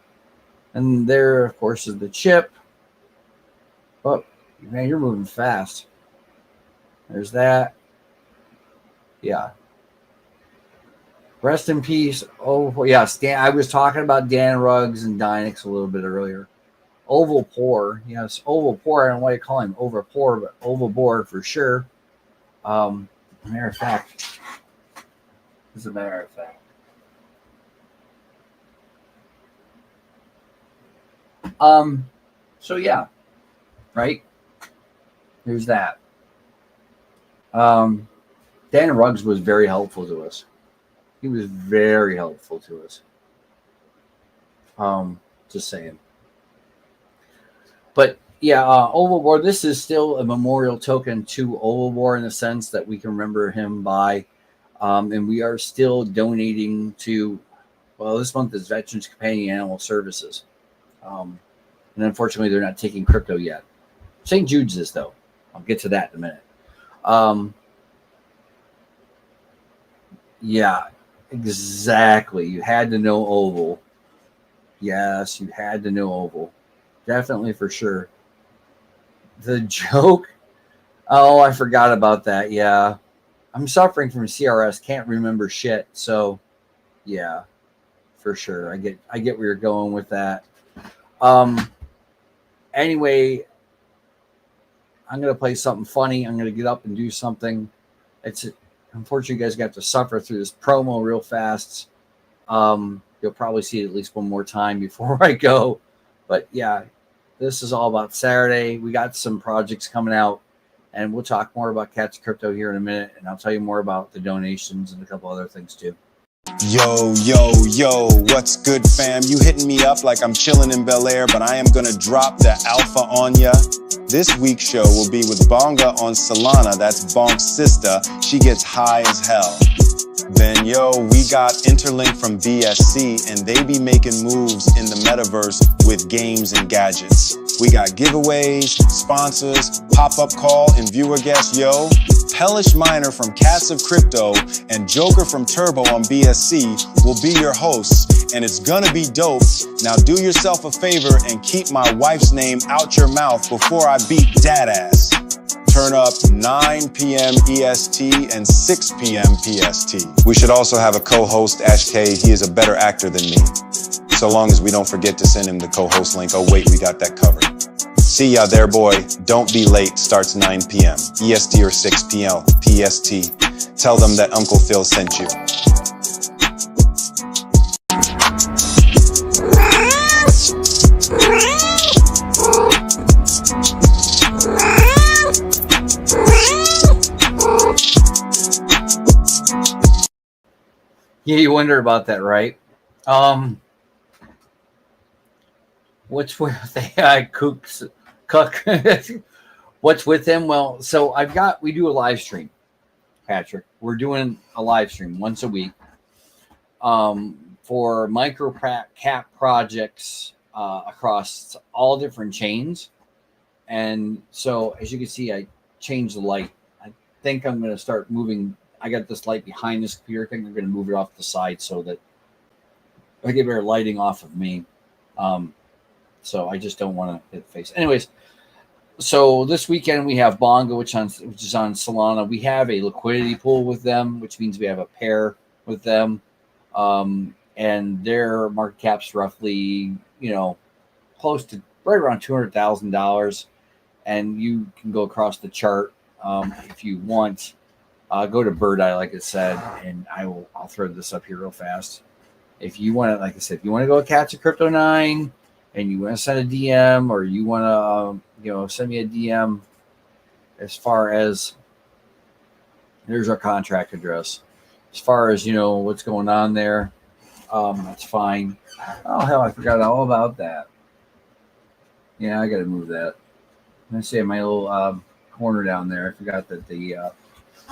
And there, of course, is the chip. Oh, man, you're moving fast. There's that. Yeah. Rest in peace. Oh, yeah. I was talking about Dan Ruggs and Dynex a little bit earlier. Oval Poor. Yes, Oval Poor. I don't know why you call him Over Poor, but Oval Board for sure. Matter of fact. As a matter of fact. So yeah. Right? There's that. Dan Ruggs was very helpful to us. He was very helpful to us. Just saying. But Yeah, Oval War. This is still a memorial token to Oval War in the sense that we can remember him by, and we are still donating to. Well, this month is Veterans Companion Animal Services, and unfortunately, they're not taking crypto yet. St. Jude's is though. I'll get to that in a minute. Um, yeah, exactly. You had to know Oval. Yes, you had to know Oval. Definitely for sure. The joke. Oh, I forgot about that. Yeah. I'm suffering from CRS, can't remember shit. So yeah, for sure. I get where you're going with that. Um anyway, I'm gonna play something funny. I'm gonna get up and do something. It's unfortunately you guys got to suffer through this promo real fast. You'll probably see it at least one more time before I go. But yeah, this is all about Saturday. We got some projects coming out, and we'll talk more about Cats Crypto here in a minute, and I'll tell you more about the donations and a couple other things too.
Yo, yo, yo, what's good, fam? You hitting me up like I'm chilling in Bel Air, but I am gonna drop the alpha on ya. This week's show will be with Bonga on Solana, that's Bonk's sister. She gets high as hell. Then, yo, we got Interlink from BSC, and they be making moves in the metaverse with games and gadgets. We got giveaways, sponsors, pop-up call, and viewer guests, yo. Pelish Miner from Cats of Crypto and Joker from Turbo on BSC will be your hosts, and it's gonna be dope. Now do yourself a favor and keep my wife's name out your mouth before I beat dat ass. Turn up 9 p.m. EST and 6 p.m. PST. We should also have a co-host, Ash K. He is a better actor than me. So long as we don't forget to send him the co-host link. Oh wait, we got that covered. See ya there, boy. Don't be late. Starts 9 p.m. EST or 6 p.m. PST. Tell them that Uncle Phil sent you.
Yeah, you wonder about that, right? What's with the cook? What's with him? Well, so we do a live stream, Patrick. We're doing a live stream once a week for micro cap projects across all different chains. And so, as you can see, I changed the light. I think I'm going to start moving. I got this light behind this computer. I think I'm going to move it off the side so that I get better lighting off of me. So I just don't want to hit the face. Anyways, so this weekend we have Bonga, which is on Solana. We have a liquidity pool with them, which means we have a pair with them. And their market cap's roughly, close to right around $200,000. And you can go across the chart if you want. Go to Bird Eye, like I said, and I'll throw this up here real fast. If you want to, like I said, if you want to go Cats of Crypto 9 and you want to send a DM, or you want to, send me a DM, as far as there's our contract address. As far as what's going on there, that's fine. Oh hell, I forgot all about that. Yeah, I got to move that. Let's see my little corner down there. I forgot that the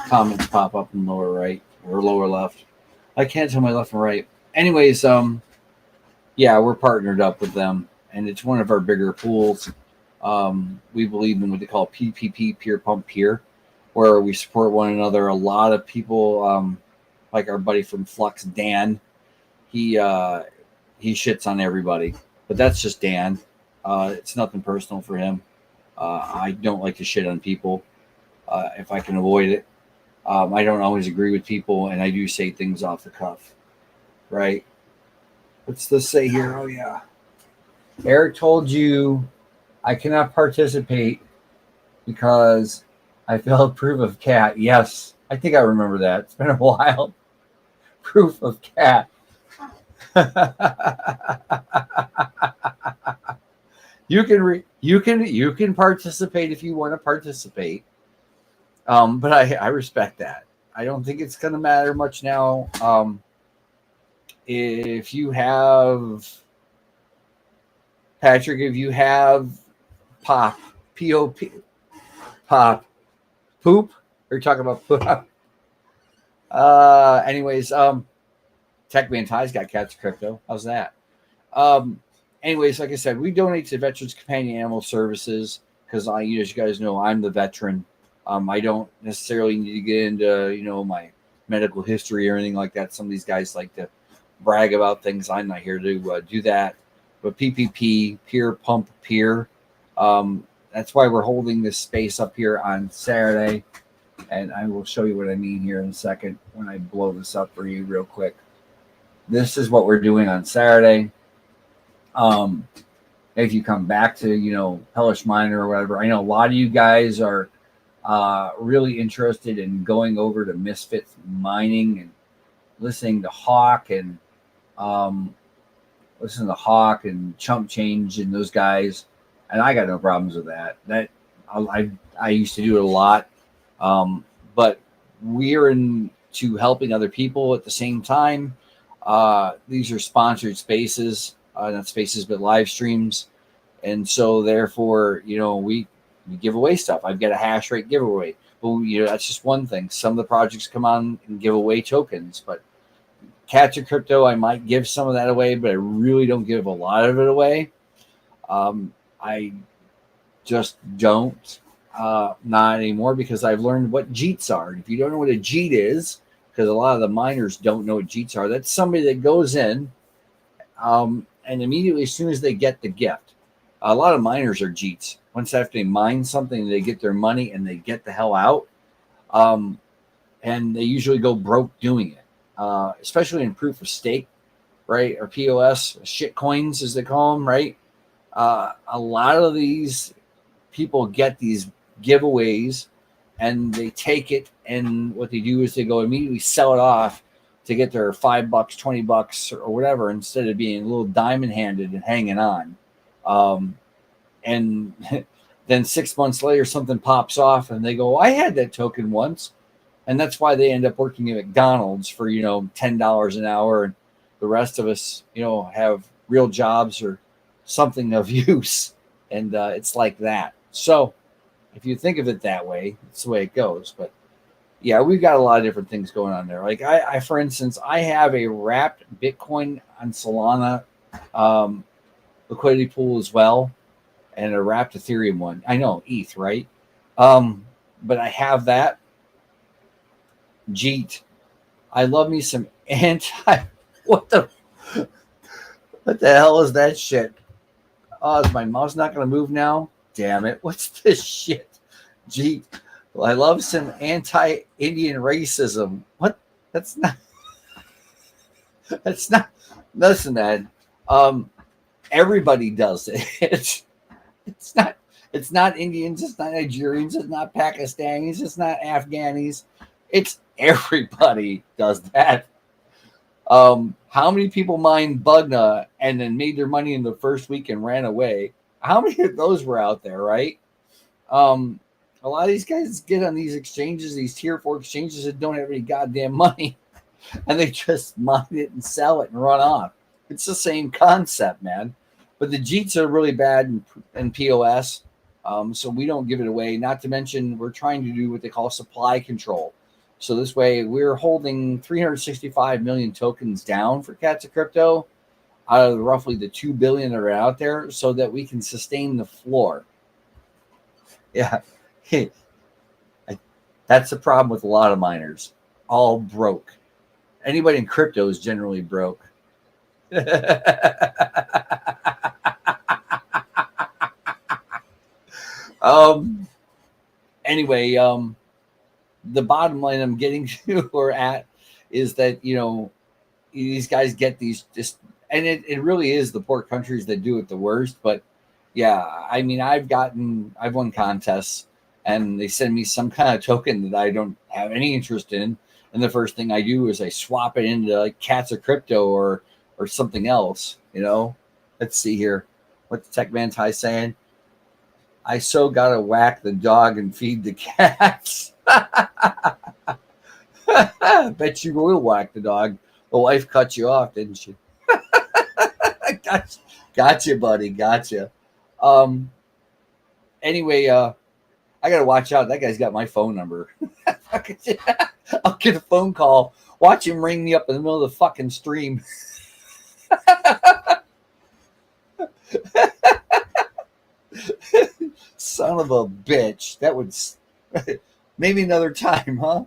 comments pop up in lower right or lower left. I can't tell my left and right. Anyways, yeah, we're partnered up with them, and it's one of our bigger pools. We believe in what they call PPP, peer pump peer, where we support one another. A lot of people, like our buddy from Flux, Dan, he shits on everybody, but that's just Dan. It's nothing personal for him. I don't like to shit on people if I can avoid it. I don't always agree with people, and I do say things off the cuff, right? What's this say here? Oh, yeah. Eric told you I cannot participate because I failed proof of cat. Yes, I think I remember that. It's been a while. Proof of cat. You can participate if you want to participate. But I respect that. I don't think it's going to matter much now. If you have, Patrick, if you have pop, P-O-P, pop, poop. Are you talking about poop? Anyways, Techman Ty's got Cats of Crypto. How's that? Anyways, like I said, we donate to Veterans Companion Animal Services because as you guys know, I'm the veteran. I don't necessarily need to get into, my medical history or anything like that. Some of these guys like to brag about things. I'm not here to do that. But PPP, Peer Pump Peer, that's why we're holding this space up here on Saturday. And I will show you what I mean here in a second when I blow this up for you real quick. This is what we're doing on Saturday. If you come back to, Hellish Miner or whatever, I know a lot of you guys are really interested in going over to Misfits Mining and listening to Hawk and Chump Change and those guys. And I got no problems with that. I used to do it a lot. But we're into helping other people at the same time. These are sponsored spaces, not spaces, but live streams. And so therefore, we give away stuff. I've got a hash rate giveaway. But that's just one thing. Some of the projects come on and give away tokens, but Cats of Crypto, I might give some of that away, but I really don't give a lot of it away. I just don't. Not anymore because I've learned what JEETs are. If you don't know what a JEET is, because a lot of the miners don't know what JEETs are, that's somebody that goes in and immediately as soon as they get the gift, a lot of miners are JEETs. Once after they mine something, they get their money and they get the hell out. And they usually go broke doing it, especially in proof of stake, right? Or POS, shit coins as they call them, right? A lot of these people get these giveaways and they take it, and what they do is they go immediately sell it off to get their $5, $20 or whatever, instead of being a little diamond handed and hanging on. And then 6 months later, something pops off and they go, I had that token once. And that's why they end up working at McDonald's for, $10 an hour. And the rest of us, have real jobs or something of use. And it's like that. So if you think of it that way, it's the way it goes. But yeah, we've got a lot of different things going on there. Like I for instance, I have a wrapped Bitcoin on Solana liquidity pool as well, and a wrapped Ethereum one. I know ETH, right? But I have that. JEET. I love me some what the hell is that shit? Oh, is my mouse not going to move now? Damn it. What's this shit? JEET. Well, I love some anti-Indian racism. What? That's not. Listen, man. Everybody does it. It's not Indians. It's not Nigerians. It's not Pakistanis. It's not Afghanis. It's everybody does that. How many people mined Bugna and then made their money in the first week and ran away? How many of those were out there, right? A lot of these guys get on these exchanges, these tier 4 exchanges that don't have any goddamn money, and they just mine it and sell it and run off. It's the same concept, man. But the JEETs are really bad in POS, so we don't give it away. Not to mention, we're trying to do what they call supply control. So this way, we're holding 365 million tokens down for Cats of Crypto out of roughly the 2 billion that are out there, so that we can sustain the floor. Yeah. That's the problem with a lot of miners. All broke. Anybody in crypto is generally broke. Anyway, the bottom line I'm getting to or at is that, these guys get these just, and it really is the poor countries that do it the worst. But yeah, I mean, I've won contests and they send me some kind of token that I don't have any interest in. And the first thing I do is I swap it into like Cats of Crypto or something else, Let's see here. What's Techman Ty saying? I so gotta whack the dog and feed the cats. I bet you will whack the dog. The wife cut you off, didn't she? Gotcha, buddy. Gotcha. Anyway, I got to watch out. That guy's got my phone number. I'll get a phone call. Watch him ring me up in the middle of the fucking stream. Son of a bitch. That would maybe another time, huh?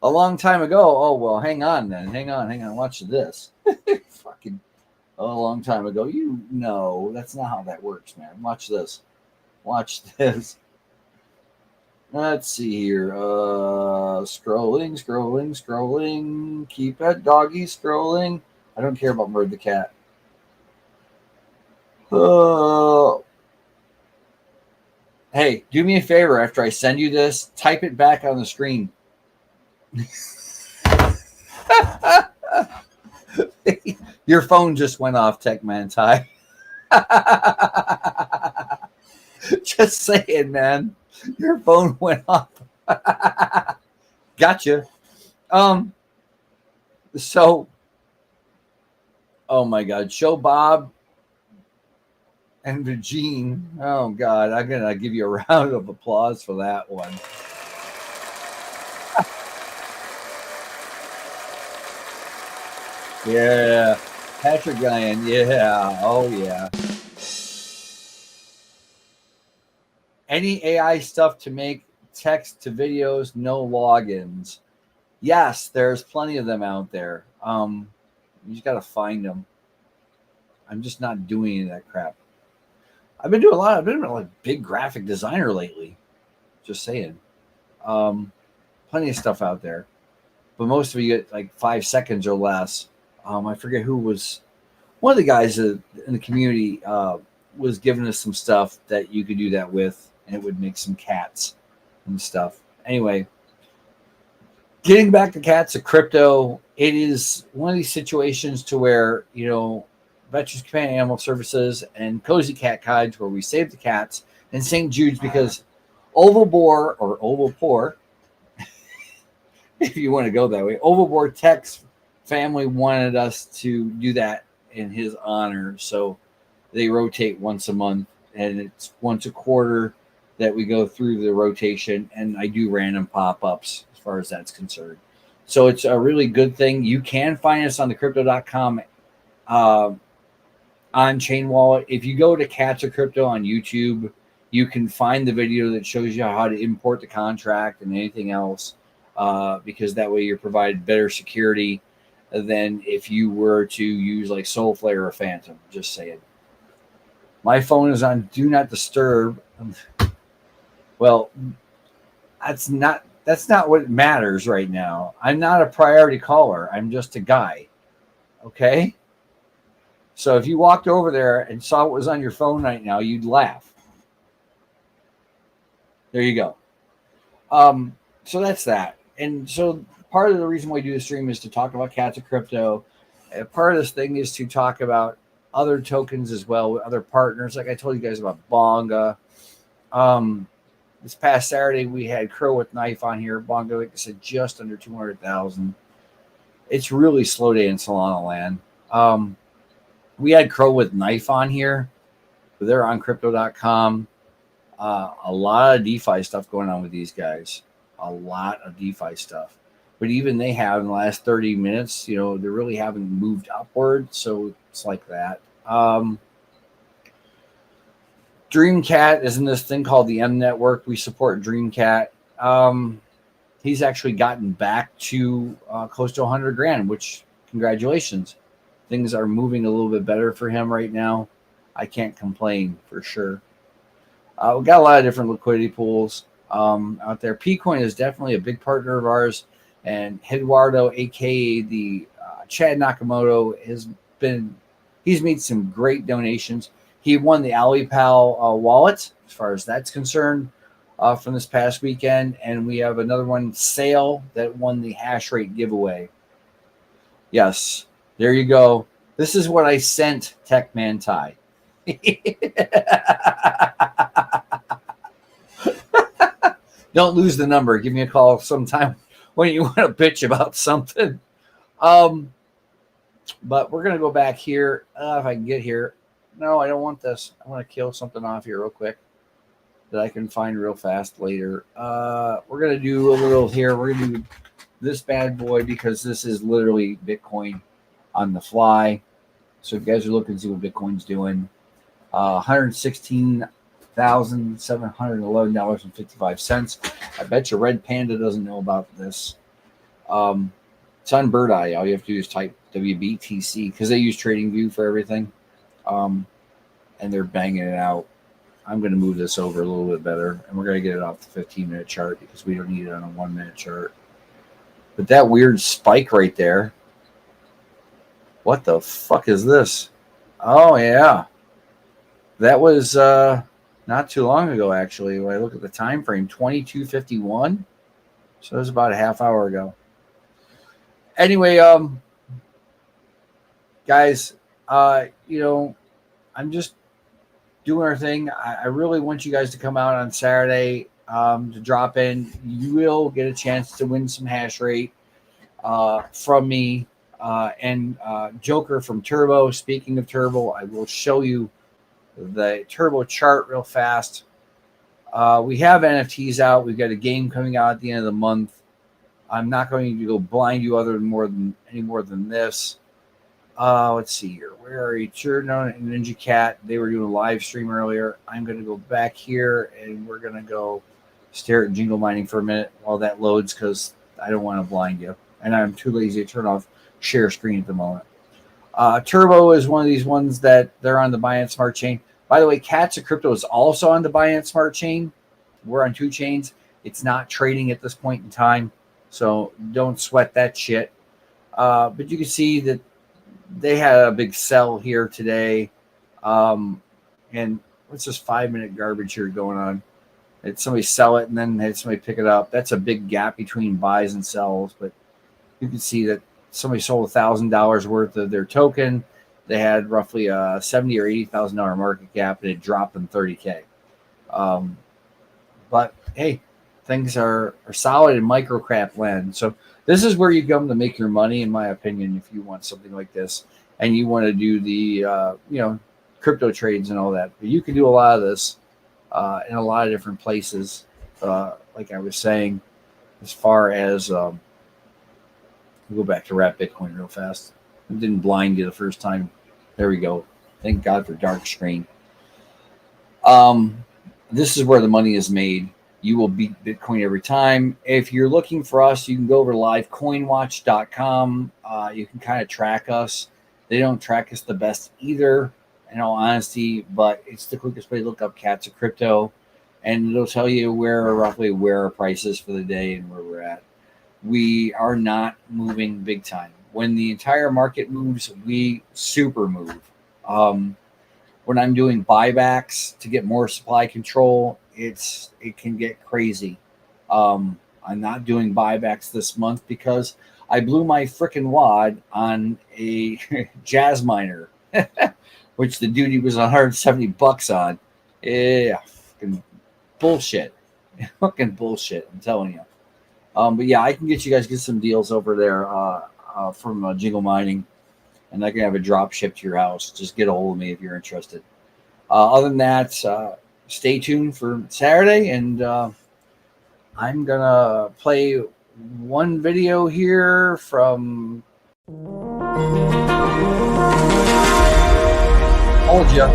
A long time ago. Oh, well, hang on then. Hang on. Watch this. Fucking a long time ago. You know, that's not how that works, man. Watch this. Let's see here. Scrolling. Keep that doggy scrolling. I don't care about Bird the cat. Hey, do me a favor. After I send you this, type it back on the screen. Your phone just went off, Tech Man Ty. Just saying, man. Your phone went off. Gotcha. So, oh my God, Show Bob and Virgin. Oh God, I'm gonna give you a round of applause for that one. Yeah, Patrick Guyan. Yeah, oh yeah. Any AI stuff to make text to videos, no logins. Yes, there's plenty of them out there. You just got to find them. I'm just not doing any of that crap. I've been doing I've been like big graphic designer lately. Just saying. Plenty of stuff out there. But most of you get like 5 seconds or less. I forget who was. One of the guys in the community was giving us some stuff that you could do that with. And it would make some cats and stuff. Anyway, getting back to cats of crypto, it is one of these situations to where, you know, Veterans Companion Animal Services and Cozy Cat Guides, where we save the cats, and St. Jude's, because Oval Poor, if you want to go that way, Oval Poor Tech's family wanted us to do that in his honor. So they rotate once a month, and it's once a quarter that we go through the rotation, and I do random pop-ups as far as that's concerned. So it's a really good thing. You can find us on the crypto.com on-chain wallet. If you go to Cats of Crypto on YouTube, you can find the video that shows you how to import the contract and anything else, because that way you're provided better security than if you were to use like Soulflare or Phantom. Just saying. My phone is on Do Not Disturb. Well, that's not what matters right now. I'm not a priority caller. I'm just a guy. Okay? So if you walked over there and saw what was on your phone right now, you'd laugh. There you go. So that's that. And so part of the reason why I do the stream is to talk about Cats of Crypto. Part of this thing is to talk about other tokens as well with other partners. Like I told you guys about Bonga. This past Saturday, we had Crow with Knife on here. Bonga, like I said, just under 200,000. It's really slow day in Solana land. We had Crow with Knife on here. They're on crypto.com. A lot of DeFi stuff going on with these guys. A lot of DeFi stuff. But even they have in the last 30 minutes, you know, they really haven't moved upward. So it's like that. Dreamcat is in this thing called the M Network. We support Dreamcat. He's actually gotten back to close to 100 grand, which congratulations. Things are moving a little bit better for him right now. I can't complain for sure. We've got a lot of different liquidity pools out there. Pcoin is definitely a big partner of ours. And Eduardo, aka the Chad Nakamoto, he's made some great donations. He won the AliPal wallet, as far as that's concerned, from this past weekend. And we have another one, Sale, that won the hash rate giveaway. Yes, there you go. This is what I sent Techman Ty. Don't lose the number. Give me a call sometime when you want to bitch about something. But we're going to go back here. If I can get here. no, I don't want this. I want to kill something off here real quick that I can find real fast later. We're going to do a little here. We're going to do this bad boy because this is literally Bitcoin on the fly. So if you guys are looking to see what Bitcoin's doing, $116,711.55. I bet you Red Panda doesn't know about this. It's on Bird Eye. All you have to do is type WBTC because they use TradingView for everything. And they're banging it out. I'm going to move this over a little bit better, and we're going to get it off the 15-minute chart because we don't need it on a 1-minute chart. But that weird spike right there, what the fuck is this? Oh, yeah. That was not too long ago, actually. When I look at the time frame, 22:51. So it was about a half hour ago. Anyway, guys, I'm just doing our thing. I really want you guys to come out on Saturday to drop in. You will get a chance to win some hash rate from me and Joker from Turbo. Speaking of Turbo, I will show you the Turbo chart real fast. We have NFTs out. We've got a game coming out at the end of the month. I'm not going to go blind you any more than this. Let's see here. Where are you? Ninja Cat. They were doing a live stream earlier. I'm going to go back here and we're going to go stare at Jingle Mining for a minute while that loads because I don't want to blind you. And I'm too lazy to turn off share screen at the moment. Turbo is one of these ones that they're on the Binance Smart Chain. By the way, Cats of Crypto is also on the Binance Smart Chain. We're on 2 chains. It's not trading at this point in time, so don't sweat that shit. But you can see that they had a big sell here today. And what's this 5-minute garbage here going on? Had somebody sell it and then had somebody pick it up. That's a big gap between buys and sells, but you can see that somebody sold $1,000 worth of their token. They had roughly a $70,000 or $80,000 market cap, and it dropped in $30K. But hey, things are solid in microcap land. So this is where you come to make your money, in my opinion, if you want something like this and you want to do the crypto trades and all that. But you can do a lot of this in a lot of different places. Like I was saying, as far as we'll go back to Wrap Bitcoin real fast. It didn't blind you the first time. There we go. Thank God for dark screen. This is where the money is made. You will beat Bitcoin every time. If you're looking for us, you can go over to livecoinwatch.com. You can kind of track us. They don't track us the best either, in all honesty, but it's the quickest way to look up Cats of Crypto, and it'll tell you roughly where our price is for the day and where we're at. We are not moving big time. When the entire market moves, we super move. When I'm doing buybacks to get more supply control, it can get crazy. I'm not doing buybacks this month because I blew my freaking wad on a jazz miner, which the duty was $170 on. Yeah, fucking bullshit. Fucking bullshit, I'm telling you. But yeah, I can get some deals over there from Jingle Mining, and I can have a drop shipped to your house. Just get a hold of me if you're interested. Other than that, stay tuned for Saturday, and I'm gonna play one video here from Told Ya.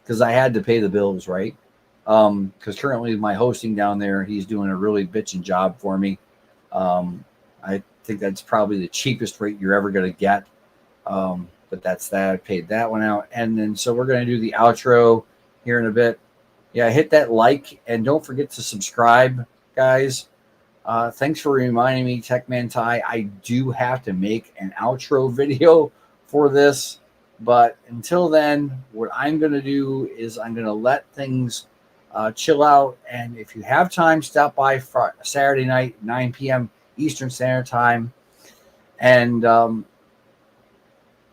Because I had to pay the bills, right? Because currently my hosting down there, he's doing a really bitchin' job for me. I think that's probably the cheapest rate you're ever going to get. But that's that. I paid that one out. And then so we're going to do the outro here in a bit. Yeah, hit that like and don't forget to subscribe, guys. Thanks for reminding me, Techman Ty. I do have to make an outro video for this. But until then, what I'm going to do is I'm going to let things chill out. And if you have time, stop by Saturday night, 9 p.m. Eastern Standard Time, and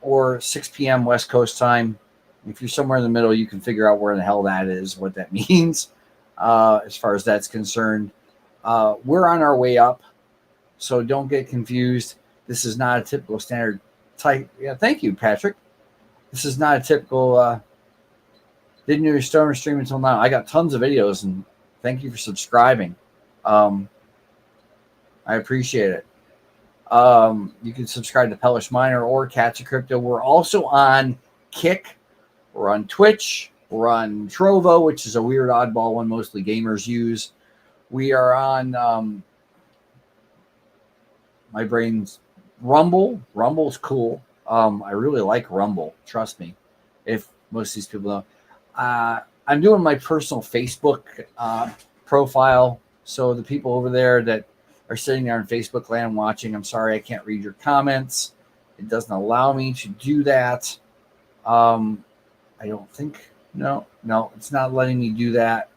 or 6 p.m. West Coast time. If you're somewhere in the middle, you can figure out where the hell that is, what that means, as far as that's concerned. We're on our way up, so don't get confused. This is not a typical standard type. Yeah, thank you, Patrick. This is not a typical. Didn't do your stoner stream until now. I got tons of videos, and thank you for subscribing. I appreciate it. You can subscribe to Pelish Miner or Cats of Crypto. We're also on Kick. We're on Twitch. We're on Trovo, which is a weird oddball one mostly gamers use. We are on my brain's Rumble. Rumble's cool. I really like Rumble. Trust me. If most of these people know. I'm doing my personal Facebook profile. So the people over there that are sitting there in Facebook land watching, I'm sorry I can't read your comments. It doesn't allow me to do that. I don't think. No, it's not letting me do that.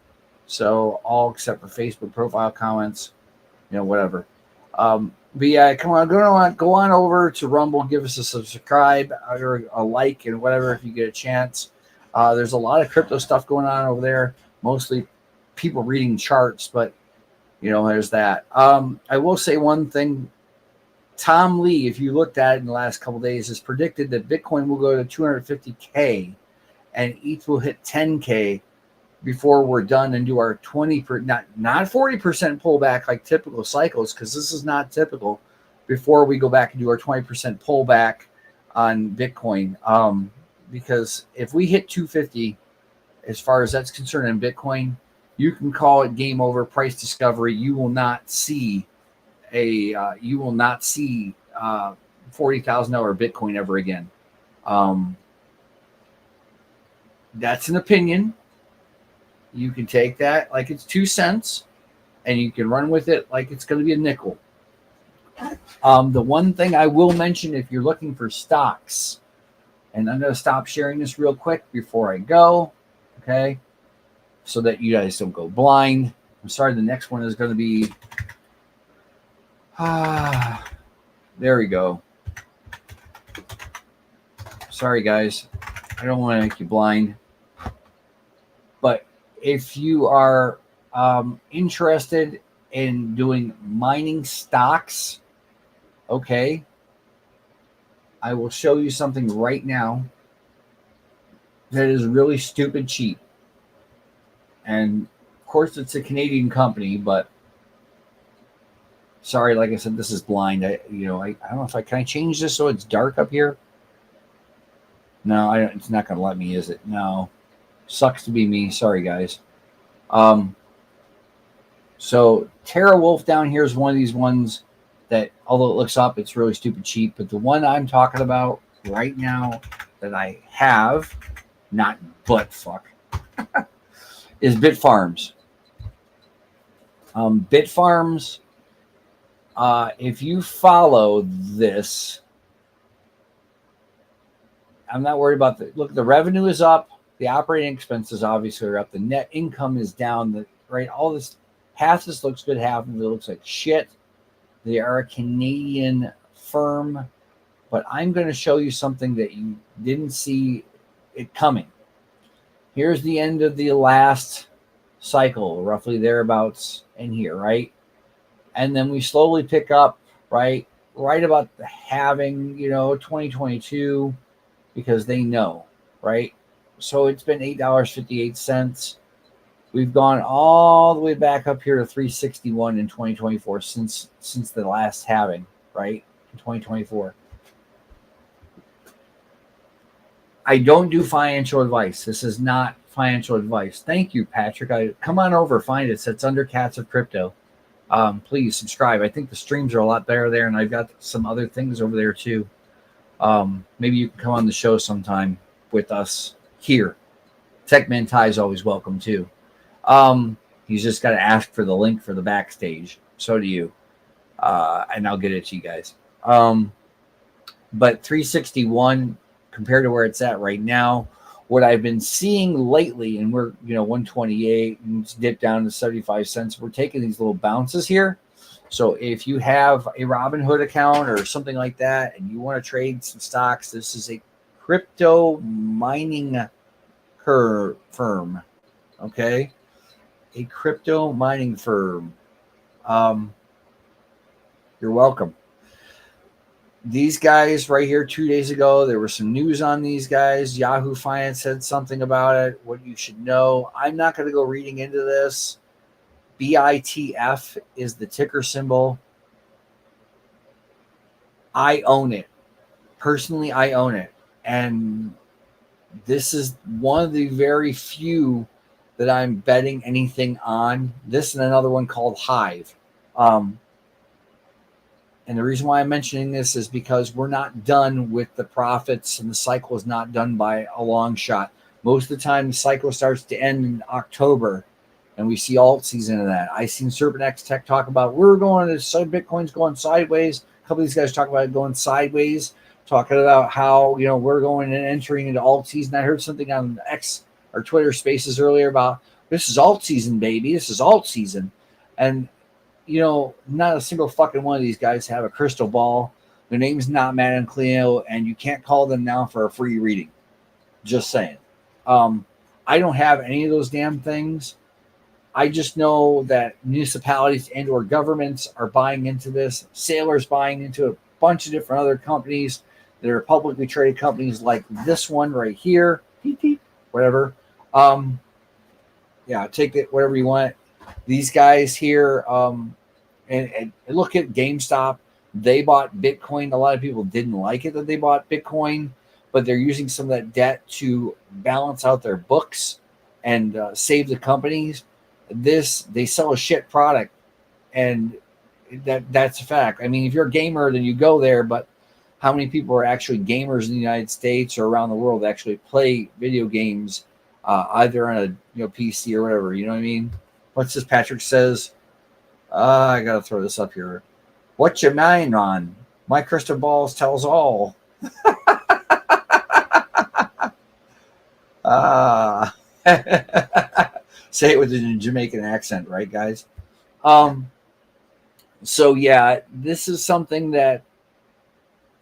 So all except for Facebook profile comments, whatever. But yeah, come on, go on over to Rumble, give us a subscribe or a like and whatever if you get a chance. There's a lot of crypto stuff going on over there, mostly people reading charts, but there's that. I will say one thing. Tom Lee, if you looked at it in the last couple of days, has predicted that Bitcoin will go to 250K and ETH will hit 10K before we're done and do our 20%, not 40% pullback like typical cycles, because this is not typical, before we go back and do our 20% pullback on Bitcoin. Because if we hit 250, as far as that's concerned in Bitcoin, you can call it game over, price discovery. You will not see $40,000 Bitcoin ever again. That's an opinion. You can take that like it's 2 cents, and you can run with it like it's going to be a nickel. The one thing I will mention, if you're looking for stocks, and I'm going to stop sharing this real quick before I go, okay, so that you guys don't go blind. I'm sorry, the next one is going to be, there we go. Sorry, guys. I don't want to make you blind. But if you are interested in doing mining stocks, okay, I will show you something right now that is really stupid cheap. And of course, it's a Canadian company, but sorry, like I said, this is blind. I don't know if can I change this so it's dark up here? No, it's not going to let me, is it? No. Sucks to be me. Sorry, guys. So Terra Wolf down here is one of these ones that, although it looks up, it's really stupid cheap. But the one I'm talking about right now that I have, not butt fuck, is Bitfarms. Bitfarms, if you follow this, I'm not worried about look, the revenue is up. The operating expenses obviously are up. The net income is down. All this, half this looks good, half of it looks like shit. They are a Canadian firm, but I'm going to show you something that you didn't see it coming. Here's the end of the last cycle, roughly thereabouts in here, right? And then we slowly pick up, right about the halving, 2022, because they know, right? So it's been $8.58. We've gone all the way back up here to 361 in 2024 since the last halving, right? In 2024. I don't do financial advice. This is not financial advice. Thank you, Patrick. Come on over, find it. It's under Cats of Crypto. Please subscribe. I think the streams are a lot better there, and I've got some other things over there too. Maybe you can come on the show sometime with us here. Techman Ty is always welcome too. He's just got to ask for the link for the backstage. So do you. And I'll get it to you guys. But 361 compared to where it's at right now, what I've been seeing lately, and we're 128 and it's dipped down to 75 cents. We're taking these little bounces here. So if you have a Robinhood account or something like that, and you want to trade some stocks, this is a crypto mining firm. Okay, a crypto mining firm. Um, you're welcome. These guys right here 2 days ago, there was some news on these guys. Yahoo Finance said something about it, what you should know. I'm not going to go reading into this. BITF is the ticker symbol. I own it. Personally, I own it. And this is one of the very few that I'm betting anything on. This and another one called Hive. And the reason why I'm mentioning this is because we're not done with the profits, and the cycle is not done by a long shot. Most of the time, the cycle starts to end in October, and we see alt season of that. I seen Serpent X Tech talk about Bitcoin's going sideways. A couple of these guys talk about it going sideways, talking about how we're going and entering into alt season. I heard something on X or Twitter Spaces earlier about this is alt season, baby. This is alt season, and not a single fucking one of these guys have a crystal ball. Their name's not Matt and Cleo, and you can't call them now for a free reading. Just saying. I don't have any of those damn things. I just know that municipalities and or governments are buying into this. Sailor's buying into a bunch of different other companies that are publicly traded companies like this one right here. Whatever. Take it whatever you want. These guys here, and look at GameStop. They bought Bitcoin. A lot of people didn't like it that they bought Bitcoin, but they're using some of that debt to balance out their books and save the companies. They sell a shit product, and that's a fact. I mean, if you're a gamer, then you go there, but how many people are actually gamers in the United States or around the world that actually play video games, either on a PC or whatever? You know what I mean? What's this? Patrick says, I gotta throw this up here. What you mind on? My crystal balls tells all. Say it with a Jamaican accent, right, guys? So yeah, this is something that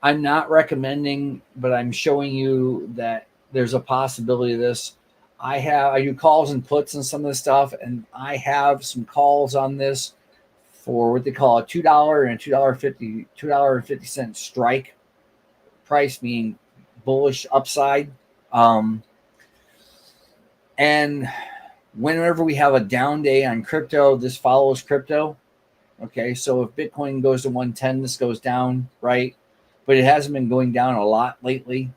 I'm not recommending, but I'm showing you that there's a possibility of this. I do calls and puts and some of this stuff, and I have some calls on this for what they call a $2 and a $2.50 strike price, meaning bullish upside. And whenever we have a down day on crypto, this follows crypto. Okay, so if Bitcoin goes to 110, this goes down, right? But it hasn't been going down a lot lately.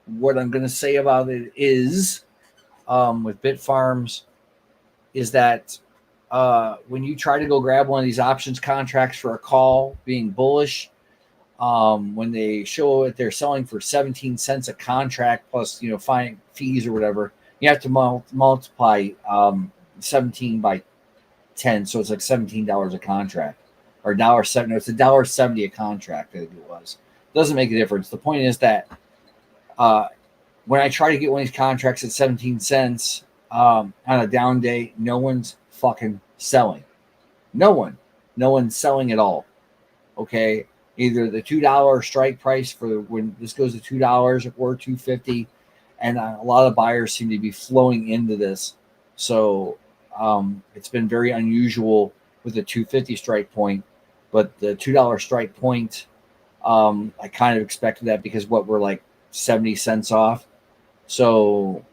What I'm going to say about it is, with Bitfarms, is that when you try to go grab one of these options contracts for a call being bullish, when they show that they're selling for 17 cents a contract plus fine fees or whatever, you have to multiply 17 by 10, so it's like $17 a contract, or $1.70. No, it's $1.70 a contract. I think it was. Doesn't make a difference. The point is that when I try to get one of these contracts at 17 cents on a down day, no one's fucking selling. No one's selling at all. Okay, either the $2 strike price for when this goes to $2 or $2.50, and a lot of buyers seem to be flowing into this. So it's been very unusual with the $2.50 strike point, but the $2 strike point, I kind of expected that because we're like 70 cents off. So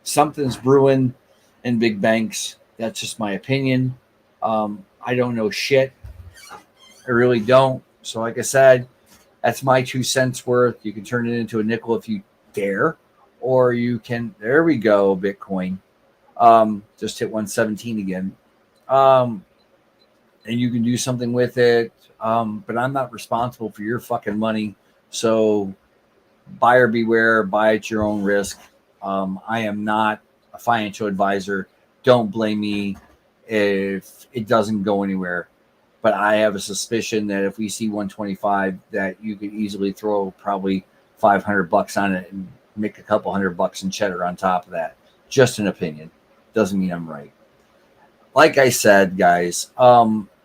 something's brewing in big banks. That's just my opinion. I don't know shit. I really don't. So like I said, that's my 2 cents worth. You can turn it into a nickel if you dare, or you can, there we go, Bitcoin. Just hit 117 again. And you can do something with it. But I'm not responsible for your fucking money. So buyer beware, buy at your own risk. I am not a financial advisor. Don't blame me if it doesn't go anywhere. But I have a suspicion that if we see 125, that you could easily throw probably $500 on it and make a couple $100 in cheddar on top of that. Just an opinion. Doesn't mean I'm right. Like I said, guys, I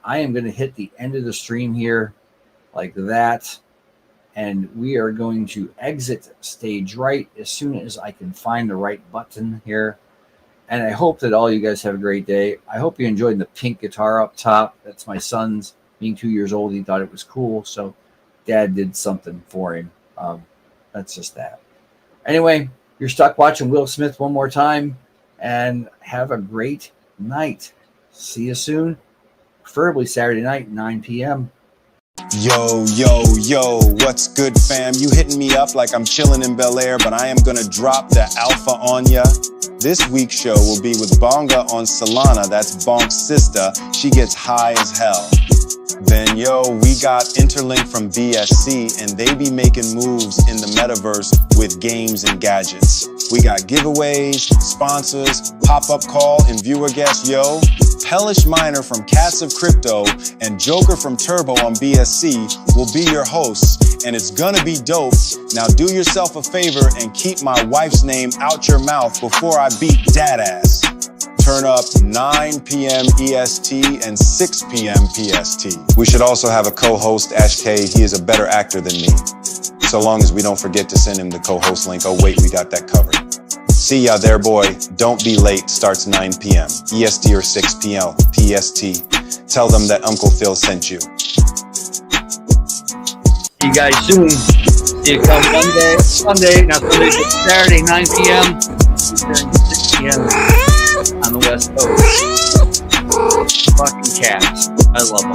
am going to hit the end of the stream here like that. and we are going to exit stage right as soon as I can find the right button here. And I hope that all you guys have a great day. I hope you enjoyed the pink guitar up top. That's my son's. Being 2 years old, he thought it was cool, so Dad did something for him. That's just that. Anyway, you're stuck watching Will Smith one more time, and have a great night. See you soon, preferably Saturday night, 9 p.m.
Yo, what's good, fam? You hitting me up like I'm chilling in Bel Air, but I am gonna drop the alpha on ya. This week's show will be with Bonga on Solana, that's Bonk's sister. She gets high as hell. Then, we got Interlink from BSC, and they be making moves in the metaverse with games and gadgets. We got giveaways, sponsors, pop-up call, and viewer guests, Pelish Miner from Cats of Crypto and Joker from Turbo on BSC will be your hosts, and it's gonna be dope. Now do yourself a favor and keep my wife's name out your mouth before I beat dad ass. Turn up 9 p.m. EST and 6 p.m. PST. We should also have a co-host, Ash K. He is a better actor than me. So long as we don't forget to send him the co-host link. Oh wait, we got that covered. See ya there, boy. Don't be late. Starts 9 p.m. EST or 6 p.m. PST. Tell them that Uncle Phil sent you.
See you guys soon. See you come Sunday. Now Sunday to Saturday, 9 p.m. 6 p.m. on the West Coast. Fucking cats. I love them.